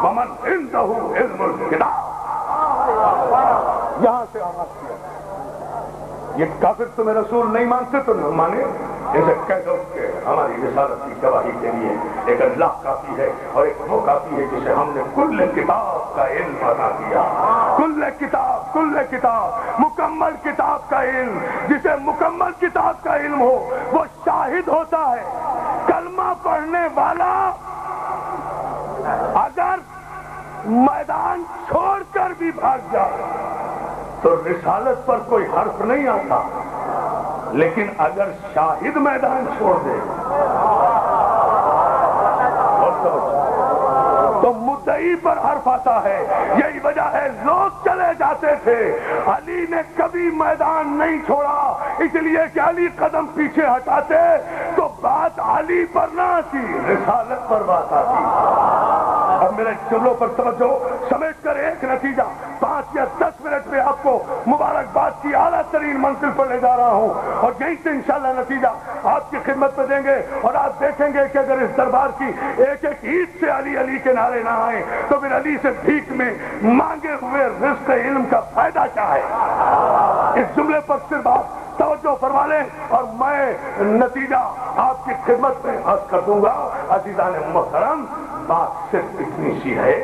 ومن عندہ علم الکتاب۔ یہاں سے آغاز کیا، یہ کافر تمہیں رسول نہیں مانتے تو نہ مانے، جیسے کہہ دو کہ ہماری رسالت کی گواہی کے لیے ایک اللہ کافی ہے اور ایک وہ کافی ہے جسے ہم نے کل کتاب کا علم عطا کیا، کل کتاب مکمل کتاب کا علم، جسے مکمل کتاب کا علم ہو وہ شاہد ہوتا ہے۔ کلمہ پڑھنے والا اگر میدان چھوڑ کر بھی بھاگ جائے تو رسالت پر کوئی حرف نہیں آتا، لیکن اگر شاہد میدان چھوڑ دے تو مدعی پر حرف آتا ہے۔ یہی وجہ ہے لوگ چلے جاتے تھے، علی نے کبھی میدان نہیں چھوڑا، اس لیے کہ علی قدم پیچھے ہٹاتے تو بات علی پر نہ آتی، رسالت پر بات آتی۔ اب میرے جملوں پر توجہ سمیٹ کر ایک نتیجہ 5 یا 10 منٹ میں آپ کو مبارکباد کی اعلیٰ ترین منزل پر لے جا رہا ہوں، اور یہیں سے انشاءاللہ نتیجہ آپ کی خدمت میں دیں گے، اور آپ دیکھیں گے کہ اگر اس دربار کی ایک ایک عید سے علی علی کے نعرے نہ آئیں تو پھر علی سے بھیک میں مانگے ہوئے رزق علم کا فائدہ کیا ہے۔ اس جملے پر صرف آپ توجہ فرما لیں اور میں نتیجہ آپ کی خدمت میں عرض کر دوں گا۔ عزیزان محترم، بات صرف اتنی سی ہے،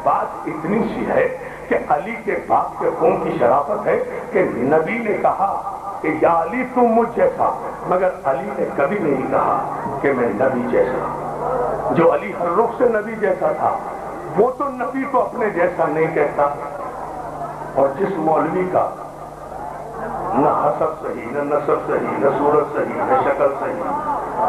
بات اتنی سی ہے کہ علی کے باپ کے خون کی شرافت ہے کہ نبی نے کہا کہ یا علی تم مجھ جیسا، مگر علی نے کبھی نہیں کہا کہ میں نبی جیسا۔ جو علی ہر رخ سے نبی جیسا تھا وہ تو نبی کو اپنے جیسا نہیں کہتا، اور جس مولوی کا نہ حسب صحیح، نہ نسب صحیح، نہ صورت صحیح، نہ شکل صحیح،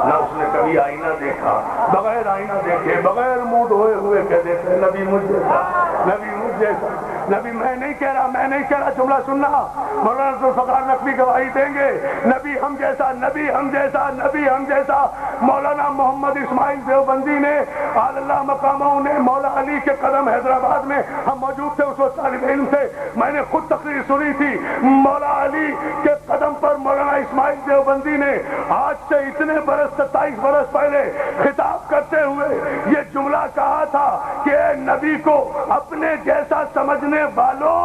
نہ اس نے کبھی آئینہ دیکھا، بغیر آئینہ دیکھے، بغیر منہ دھوئے ہوئے کہہ دیتے نبی مجھ جیسا، نبی مجھ جیسا، نبی میں نہیں کہہ رہا جملہ سننا، مولانا ذوالفقار نقوی گواہی دیں گے، نبی ہم جیسا، نبی ہم جیسا، نبی ہم جیسا۔ مولانا محمد اسماعیل دیوبندی نے اللہ مقامہ نے مولا علی کے قدم حیدرآباد میں ہم موجود تھے، اس وقت طالب علم تھے، میں نے خود تقریر سنی تھی، مولا علی کے قدم پر مولانا اسماعیل دیوبندی نے آج سے اتنے برس 27 برس پہلے خطاب کرتے ہوئے یہ جملہ کہا تھا کہ اے نبی کو اپنے جیسا سمجھنے والوں،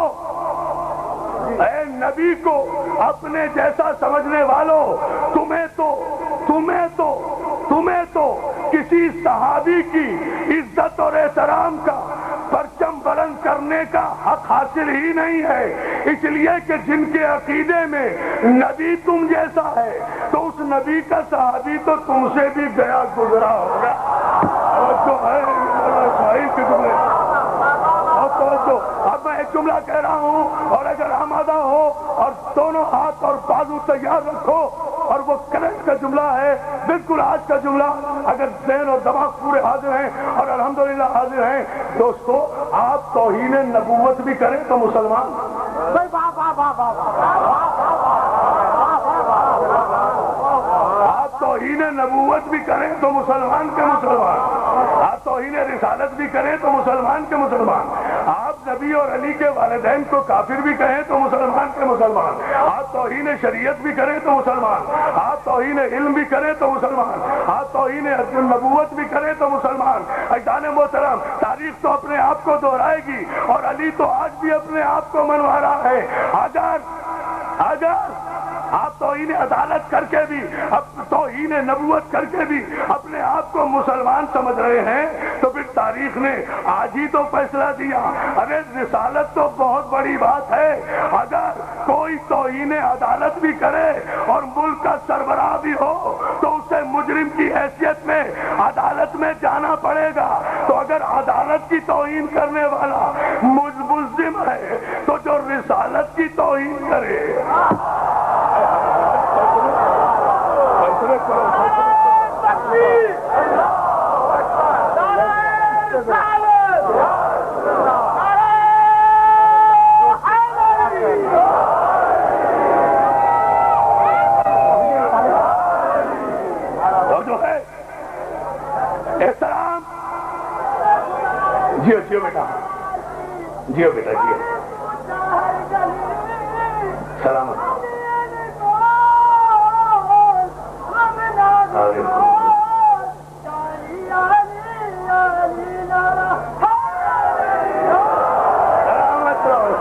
اے نبی کو اپنے جیسا سمجھنے والوں، تمہیں تو کسی صحابی کی عزت اور احترام کا پرچم بلند کرنے کا حق حاصل ہی نہیں ہے، اس لیے کہ جن کے عقیدے میں نبی تم جیسا ہے تو اس نبی کا صحابی تو تم سے بھی گیا گزرا ہوگا۔ توجہ ہے اسماعیل کے جملے، بہت توجہ۔ اب میں ایک جملہ کہہ رہا ہوں اور اگر آمادہ ہو اور دونوں ہاتھ اور بازو تیار رکھو، اور وہ کرنٹ کا جملہ ہے، بالکل آج کا جملہ، اگر ذہن اور دماغ پورے حاضر ہیں اور الحمدللہ حاضر ہیں دوستو، آپ توہین نبوت بھی کریں تو مسلمان، آپ توہین نبوت بھی کریں تو مسلمان کے مسلمان، آپ توہین رسالت بھی کریں تو مسلمان کے مسلمان، آپ نبی اور علی کے والدین کو کافر بھی کہیں تو مسلمان کے مسلمان، آپ توہین شریعت بھی کریں تو مسلمان، آپ توہین علم بھی کریں تو مسلمان، آپ توہین نبوت بھی کریں تو مسلمان۔ اجدان محترم، تاریخ تو اپنے آپ کو دہرائے گی اور علی تو آج بھی اپنے آپ کو منوا رہا ہے۔ اگر آپ توہین عدالت کر کے بھی، توہین نبوت کر کے بھی اپنے آپ کو مسلمان سمجھ رہے ہیں تو پھر تاریخ نے آج ہی تو فیصلہ دیا۔ ارے رسالت تو بہت بڑی بات ہے، اگر کوئی توہین عدالت بھی کرے اور ملک کا سربراہ بھی ہو تو اسے مجرم کی حیثیت میں عدالت میں جانا پڑے گا۔ تو اگر عدالت کی توہین کرنے والا ملزم ہے تو جو رسالت کی توہین کرے، احترام، جیو بیٹا، جیو بیٹا، جیو، سلامت۔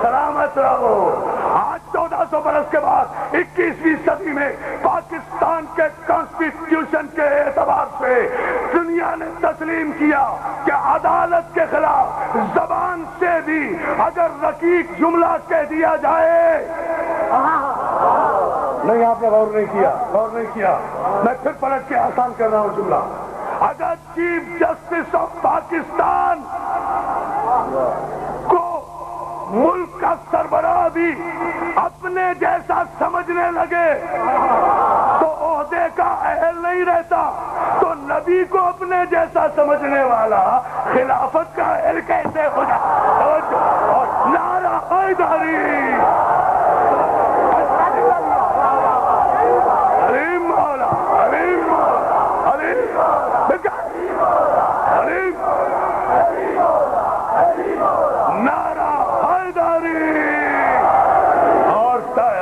سلامت رہو۔ آج 1400 برس کے بعد 21ویں صدی میں پاکستان کے کانسٹیٹیوشن کے اعتبار سے دنیا نے تسلیم کیا کہ عدالت کے خلاف زبان سے بھی اگر رقیق جملہ کہہ دیا جائے، نہیں آپ نے غور نہیں کیا، میں پھر پلٹ کے آسان کر رہا ہوں جملہ، اگر چیف جسٹس آف پاکستان کو ملک کا سربراہ بھی اپنے جیسا سمجھنے لگے تو عہدے کا اہل نہیں رہتا، تو نبی کو اپنے جیسا سمجھنے والا خلافت کا اہل کیسے ہو جائے؟ اور نعرہ حیدری، علیم مولا، علیم مولا، علیم، نعرہ حیدری۔ اور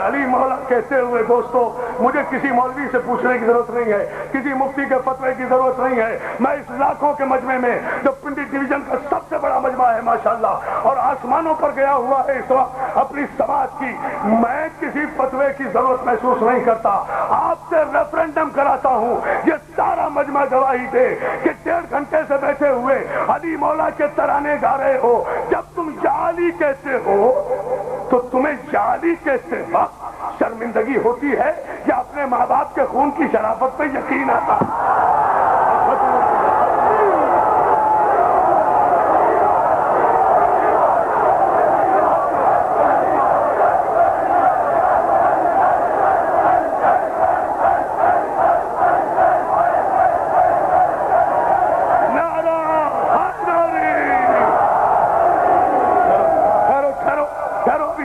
علی مولا کہتے ہوئے دوستو، مجھے کسی مولوی سے پوچھنے کی ضرورت نہیں ہے، کسی مفتی کے فتوے کی ضرورت نہیں ہے، میں اس لاکھوں کے مجمع میں جو پنڈی ڈویژن کا سب سے بڑا مجمع ہے ماشاءاللہ، اور آسمانوں پر گیا ہوا ہے اس وقت اپنی سماعت کی، میں کسی فتوے کی ضرورت محسوس نہیں کرتا، آپ سے ریفرنڈم کراتا ہوں، یہ سارا مجمع گواہی دے کہ 1.5 گھنٹے سے بیٹھے ہوئے علی مولا کے ترانے گا رہے ہو، جب تم یا علی کہتے ہو تو تمہیں یا علی کہتے وقت شرمندگی ہوتی ہے یا اپنے ماں باپ کے خون کی شرافت پہ یقین آتا؟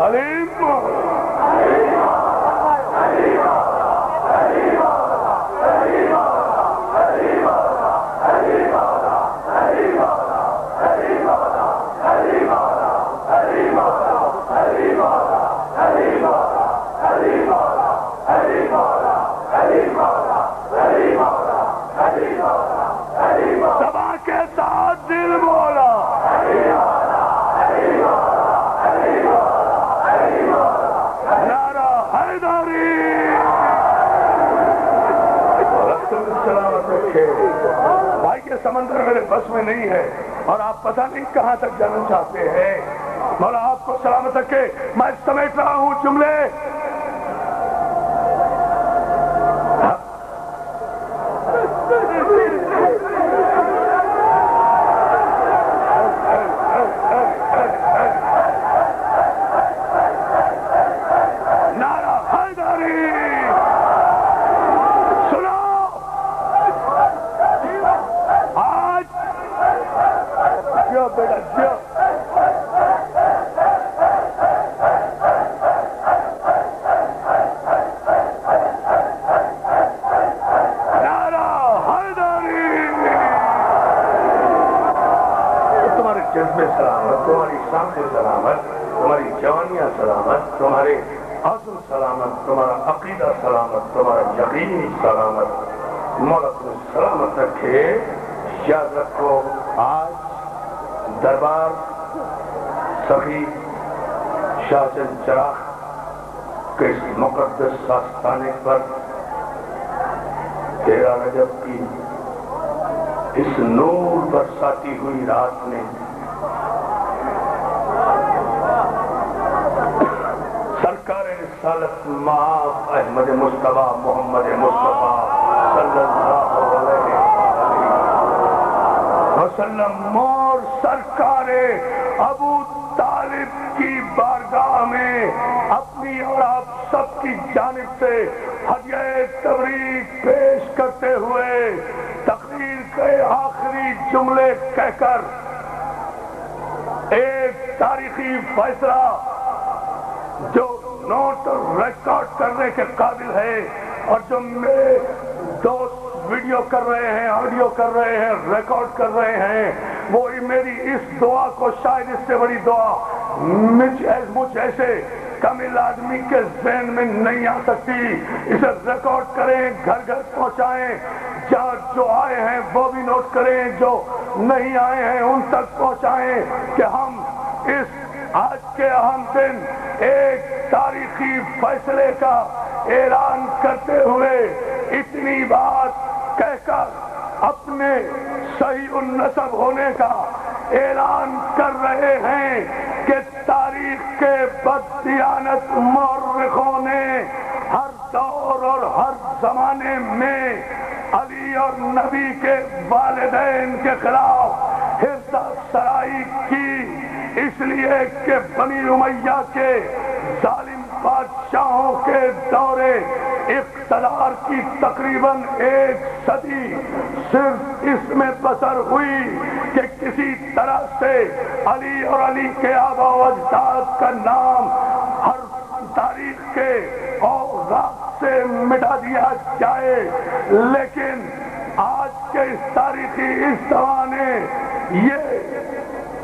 حلیم سبا کے ساتھ دل بولا نعرہ حیدری سلامت رکھے بھائی کے سمندر میرے بس میں نہیں ہے اور آپ پتہ نہیں کہاں تک جانا چاہتے ہیں مولا آپ کو سلامت رکھے میں سمیٹ رہا ہوں جملے تمہاری شان سلامت تمہاری جوانیاں سلامت تمہارے عزم سلامت تمہارا عقیدہ سلامت تمہارا یقین سلامت مولا تمہیں سلامت رکھے یاد رکھو آج دربار سخی شاہ چند چراغ کے اس مقدس آستانے پر 13 رجب کی اس نور برساتی ہوئی رات میں سرکار رسالت مآب احمد مصطفیٰ محمد مصطفیٰ صلی اللہ علیہ وسلم اور سرکار ابو طالب کی بارگاہ میں اپنی اور آپ سب کی جانب سے ہدیہ تبریک پیش کرتے ہوئے تقریر کے آخری جملے کہہ کر ایک تاریخی فیصلہ جو نوٹ اور ریکارڈ کرنے کے قابل ہے اور جو میرے دوست ویڈیو کر رہے ہیں آڈیو کر رہے ہیں ریکارڈ کر رہے ہیں وہی میری اس دعا کو شاید اس سے بڑی دعا مجھ ایسے کامل آدمی کے ذہن میں نہیں آ سکتی اسے ریکارڈ کریں گھر گھر پہنچائیں جہاں جو آئے ہیں وہ بھی نوٹ کریں جو نہیں آئے ہیں ان تک پہنچائیں کہ ہم اس آج کے اہم دن ایک تاریخی فیصلے کا اعلان کرتے ہوئے اتنی بات کہہ کر اپنے صحیح النسب ہونے کا اعلان کر رہے ہیں کہ تاریخ کے بددیانت مورخوں نے ہر دور اور ہر زمانے میں علی اور نبی کے والدین کے خلاف حرص سرائی کی اس لیے کہ بنی امیہ کے ظالم بادشاہوں کے دورے اقتدار کی تقریباً 1 صدی صرف اس میں بسر ہوئی کہ کسی طرح سے علی اور علی کے آبا و اجداد کا نام ہر تاریخ کے اوراق سے مٹا دیا جائے لیکن آج کے اس تاریخی اجتماع نے یہ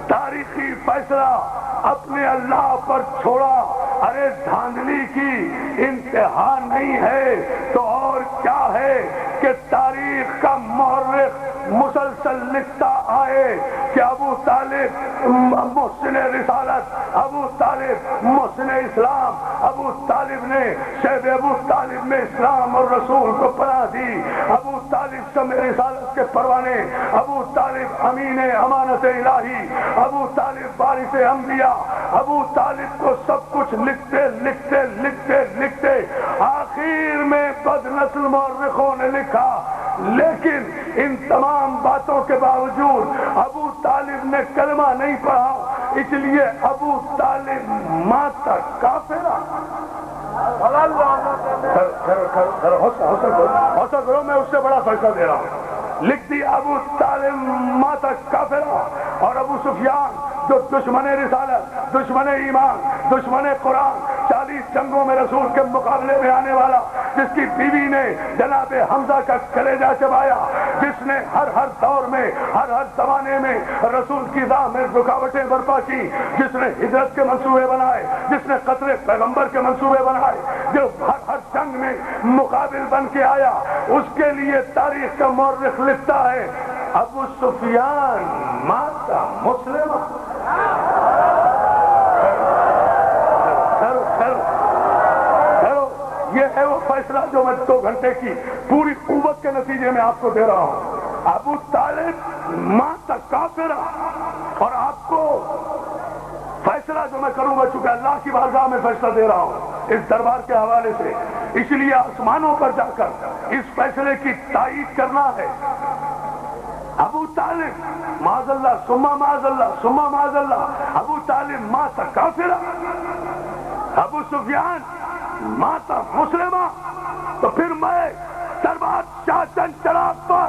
تاریخی فیصلہ اپنے اللہ پر چھوڑا ارے دھاندلی کی انتہا نہیں ہے تو اور کیا ہے کہ تاریخ کا مورخ مسلسل لکھتا آئے کہ ابو طالب محسن رسالت ابو طالب محسن اسلام ابو طالب نے شیب ابو طالب میں اسلام اور رسول کو پناہ دی ابو طالب شمع رسالت کے پروانے ابو طالب امین امانت الہی ابو طالب وارث انبیاء ابو طالب کو سب کچھ لکھتے لکھتے لکھتے لکھتے آخر میں بد نسل مورخوں نے لکھا لیکن ان تمام باتوں کے باوجود ابو طالب نے کلمہ نہیں پڑھا اس لیے ابو طالب ماتا کافرہ حوصلہ کرو میں اس سے بڑا فیصلہ دے رہا ہوں لکھ دیا ابو طالب مات کافرہ، اور ابو سفیان جو دشمن رسالت، دشمن ایمان، دشمن قرآن، 40 جنگوں میں رسول کے مقابلے میں آنے والا، جس کی بیوی نے جناب حمزہ کا کلیجہ چبایا، جس نے ہر دور میں ہر زمانے میں رسول کی راہ میں رکاوٹیں برپا کی، جس نے ہجرت کے منصوبے بنائے، جس نے قتل پیغمبر کے منصوبے بنائے، جو ہر جنگ میں مقابل بن کے آیا، اس کے لیے تاریخ کا مورخ لکھتا ہے ابو سفیان ماتا مسلمہ۔ یہ ہے وہ فیصلہ جو میں 2 گھنٹے کی پوری قوت کے نتیجے میں آپ کو دے رہا ہوں۔ ابو طالب ماتا کافرہ، اور آپ کو فیصلہ جو میں کروں گا، چونکہ اللہ کی بارگاہ میں فیصلہ دے رہا ہوں اس دربار کے حوالے سے، اس لیے آسمانوں پر جا کر اس فیصلے کی تائید کرنا ہے۔ ابو طالب معاذ اللہ ثم معاذ اللہ ثم معاذ اللہ، ابو طالب ماتا کافرہ، ابو سفیان ماتا مسلمہ، تو پھر میں دربار شاہ چند چراغ پر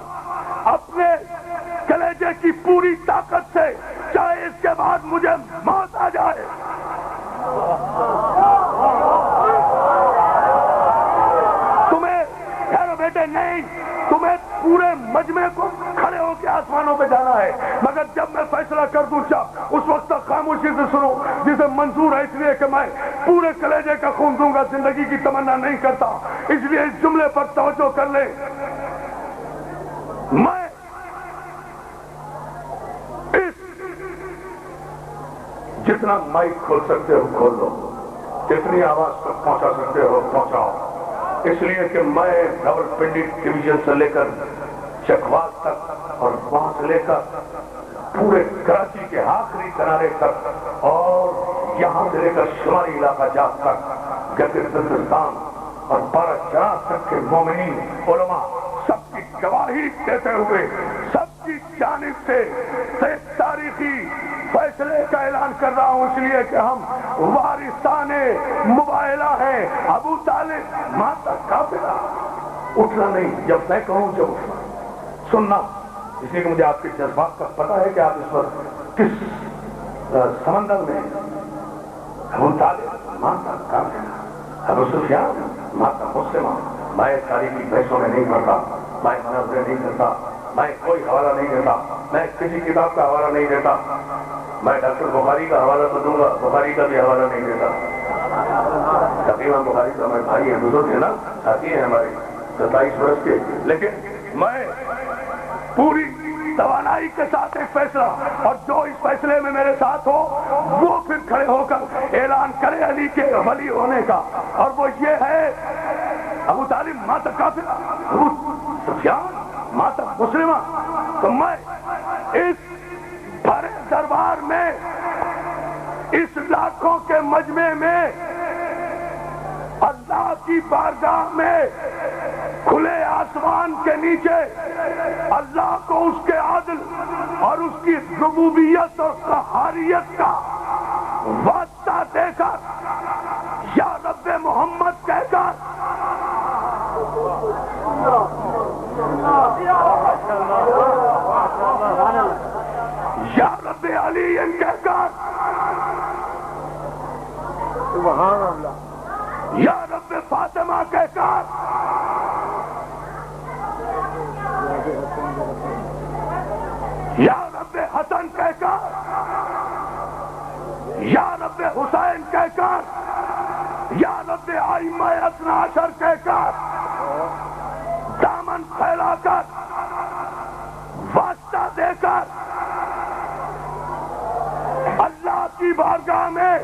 اپنے کلیجے کی پوری طاقت سے، چاہے اس کے بعد مجھے موت آ جائے، تمہیں ٹھہرو بیٹے نہیں، تمہیں پورے مجمع کو کھڑے ہو کے آسمانوں پہ جانا ہے، مگر جب میں فیصلہ کر دوں اس وقت تک خاموشی سے سنو، جسے منظور ہے، اس لیے کہ میں پورے کلیجے کا خون دوں گا، زندگی کی تمنا نہیں کرتا، اس لیے اس جملے پر توجہ کر لیں۔ میں جتنا مائک کھول سکتے ہو کھول لو، جتنی آواز تک پہنچا سکتے ہو پہنچاؤ، اس لیے کہ میں راول پنڈی ڈویژن سے لے کر چکوال تک اور وہاں سے لے کر پورے کراچی کے آخری کنارے تک اور یہاں سے لے کر شمالی علاقہ جات تک، گلگت بلتستان اور 12 چراغ تک کے مومنین علماء سب کی گواہی دیتے ہوئے سب کی جانب سے تاریخی فیصلے کا اعلان کر رہا ہوں، اس لیے کہ ہم وارثان مباہلہ ہیں۔ ابو طالب ماتا کافرہ، اٹھنا نہیں، جب میں کہوں جب اٹھنا، سننا، اس لیے کہ مجھے آپ کے جذبات کا پتہ ہے کہ آپ اس وقت کس سمندر میں۔ ابو طالب ماتا کافرہ، ابو سفیان ماتا مسلمہ، میں تاریخی بحثوں میں نہیں پڑھتا، میں مناظرے نہیں کرتا، میں کوئی حوالہ نہیں دیتا، میں کسی کتاب کا حوالہ نہیں دیتا، میں ڈاکٹر بخاری کا حوالہ تو دوں گا، بخاری کا بھی حوالہ نہیں دیتا، تقریباً بخاری کا میں بھائی ہے، بزرگ ہے نا، ساتھی ہیں ہمارے 27 برس کے، لیکن میں پوری توانائی کے ساتھ ایک فیصلہ، اور جو اس فیصلے میں میرے ساتھ ہو وہ پھر کھڑے ہو کر اعلان کرے علی کے ولی ہونے کا، اور وہ یہ ہے ابو طالب ماتا کافرہ، ابو سفیان ماتا مسلمہ۔ تو میں اس بھرے دربار میں، اس لاکھوں کے مجمع میں، اللہ کی بارگاہ میں، کھلے آسمان کے نیچے اللہ کو اس کے عدل اور اس کی ربوبیت اور قہاریت کا واسطہ دے کر، یا رب محمد کہہ کر، یا رب علی کہہ کر، سبحان اللہ، یا رب فاطمہ کہہ کر، یا رب حسن کہہ کر، یا رب حسین کہہ کر، یا رب ائمہ اثنا عشر کہہ کر، دامن پھیلا کر، واسطہ دے کر، اللہ کی بارگاہ میں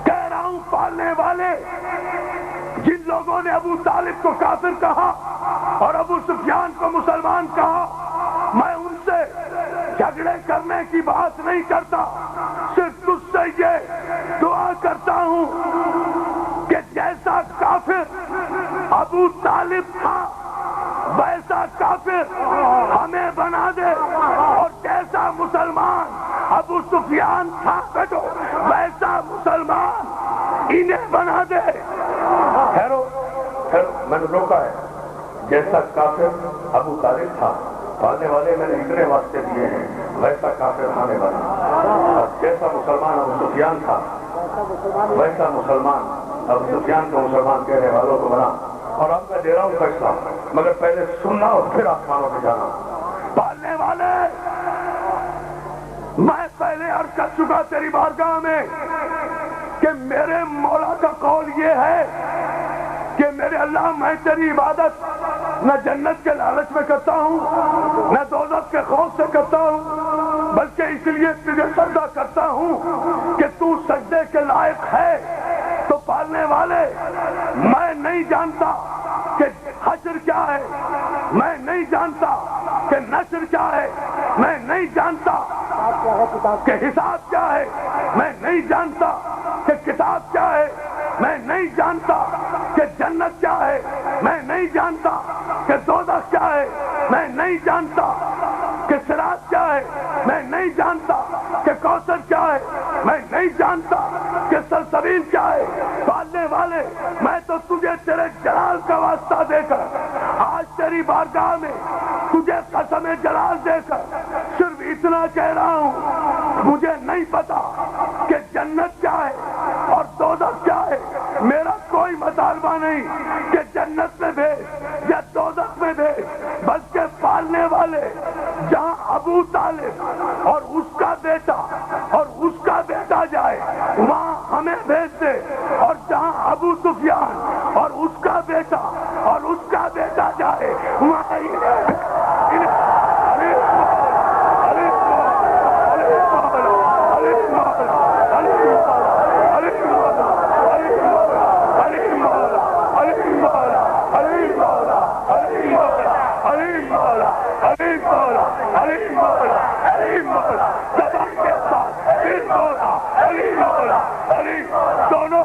کہہ رہا ہوں، پالنے والے جن لوگوں نے ابو طالب کو کافر کہا اور ابو سفیان کو مسلمان کہا، میں ان سے جھگڑے کرنے کی بات نہیں کرتا، صرف تجھ سے یہ دعا کرتا ہوں کہ جیسا کافر ابو طالب تھا ویسا کافر ہمیں بنا دے، اور جیسا مسلمان ابو سفیان تھا ویسا مسلمان انہیں بنا دے۔ ٹھہرو ٹھہرو، میں نے روکا ہے، جیسا کافر ابو طالب تھا پالنے والے میں نے اتنے واسطے دیے ہیں ویسا کافر آنے والا، جیسا مسلمان ابو سفیان تھا ویسا مسلمان ابو سفیان کو مسلمان کہنے والوں کو بنا۔ اور اب میں دے رہا ہوں فیصلہ، مگر پہلے سننا اور پھر آسمانوں پہ جانا۔ پالنے والے میں پہلے عرض کر چکا تیری بارگاہ میں کہ میرے مولا کا قول یہ ہے کہ میرے اللہ میں تیری عبادت نہ جنت کے لالچ میں کرتا ہوں نہ دوزخ کے خوف سے کرتا ہوں، بلکہ اس لیے تجھے سجدہ کرتا ہوں کہ تو سجدے کے لائق ہے۔ تو پالنے والے میں نہیں جانتا کہ حشر کیا ہے، میں نہیں جانتا کہ نشر کیا ہے، میں نہیں جانتا کہ حساب کیا ہے، میں نہیں جانتا کہ کتاب کیا ہے، میں نہیں جانتا کہ جنت کیا ہے، میں نہیں جانتا کہ دوزخ کیا ہے، میں نہیں جانتا کہ صراط کیا ہے، میں نہیں جانتا کہ کوثر کیا ہے، میں نہیں جانتا کہ سلسبیل کیا ہے۔ پالنے والے میں تو تجھے تیرے جلال کا واسطہ دے کر آج تیری بارگاہ میں تجھے قسم جلال دے کر صرف اتنا کہہ رہا ہوں، مجھے نہیں پتا کہ جنت کیا ہے اور دوزخ کیا ہے۔ میرا کوئی مطالبہ نہیں کہ جنت میں بھیج یا دوزخ میں بھیج، بلکہ پالنے والے جہاں ابو طالب اور اس کا بیٹا اور اس کا بیٹا جائے وہاں ہمیں بھیج دے، اور جہاں ابو سفیان اور اس کا بیٹا اور اس کا بیٹا جائے وہاں دونوں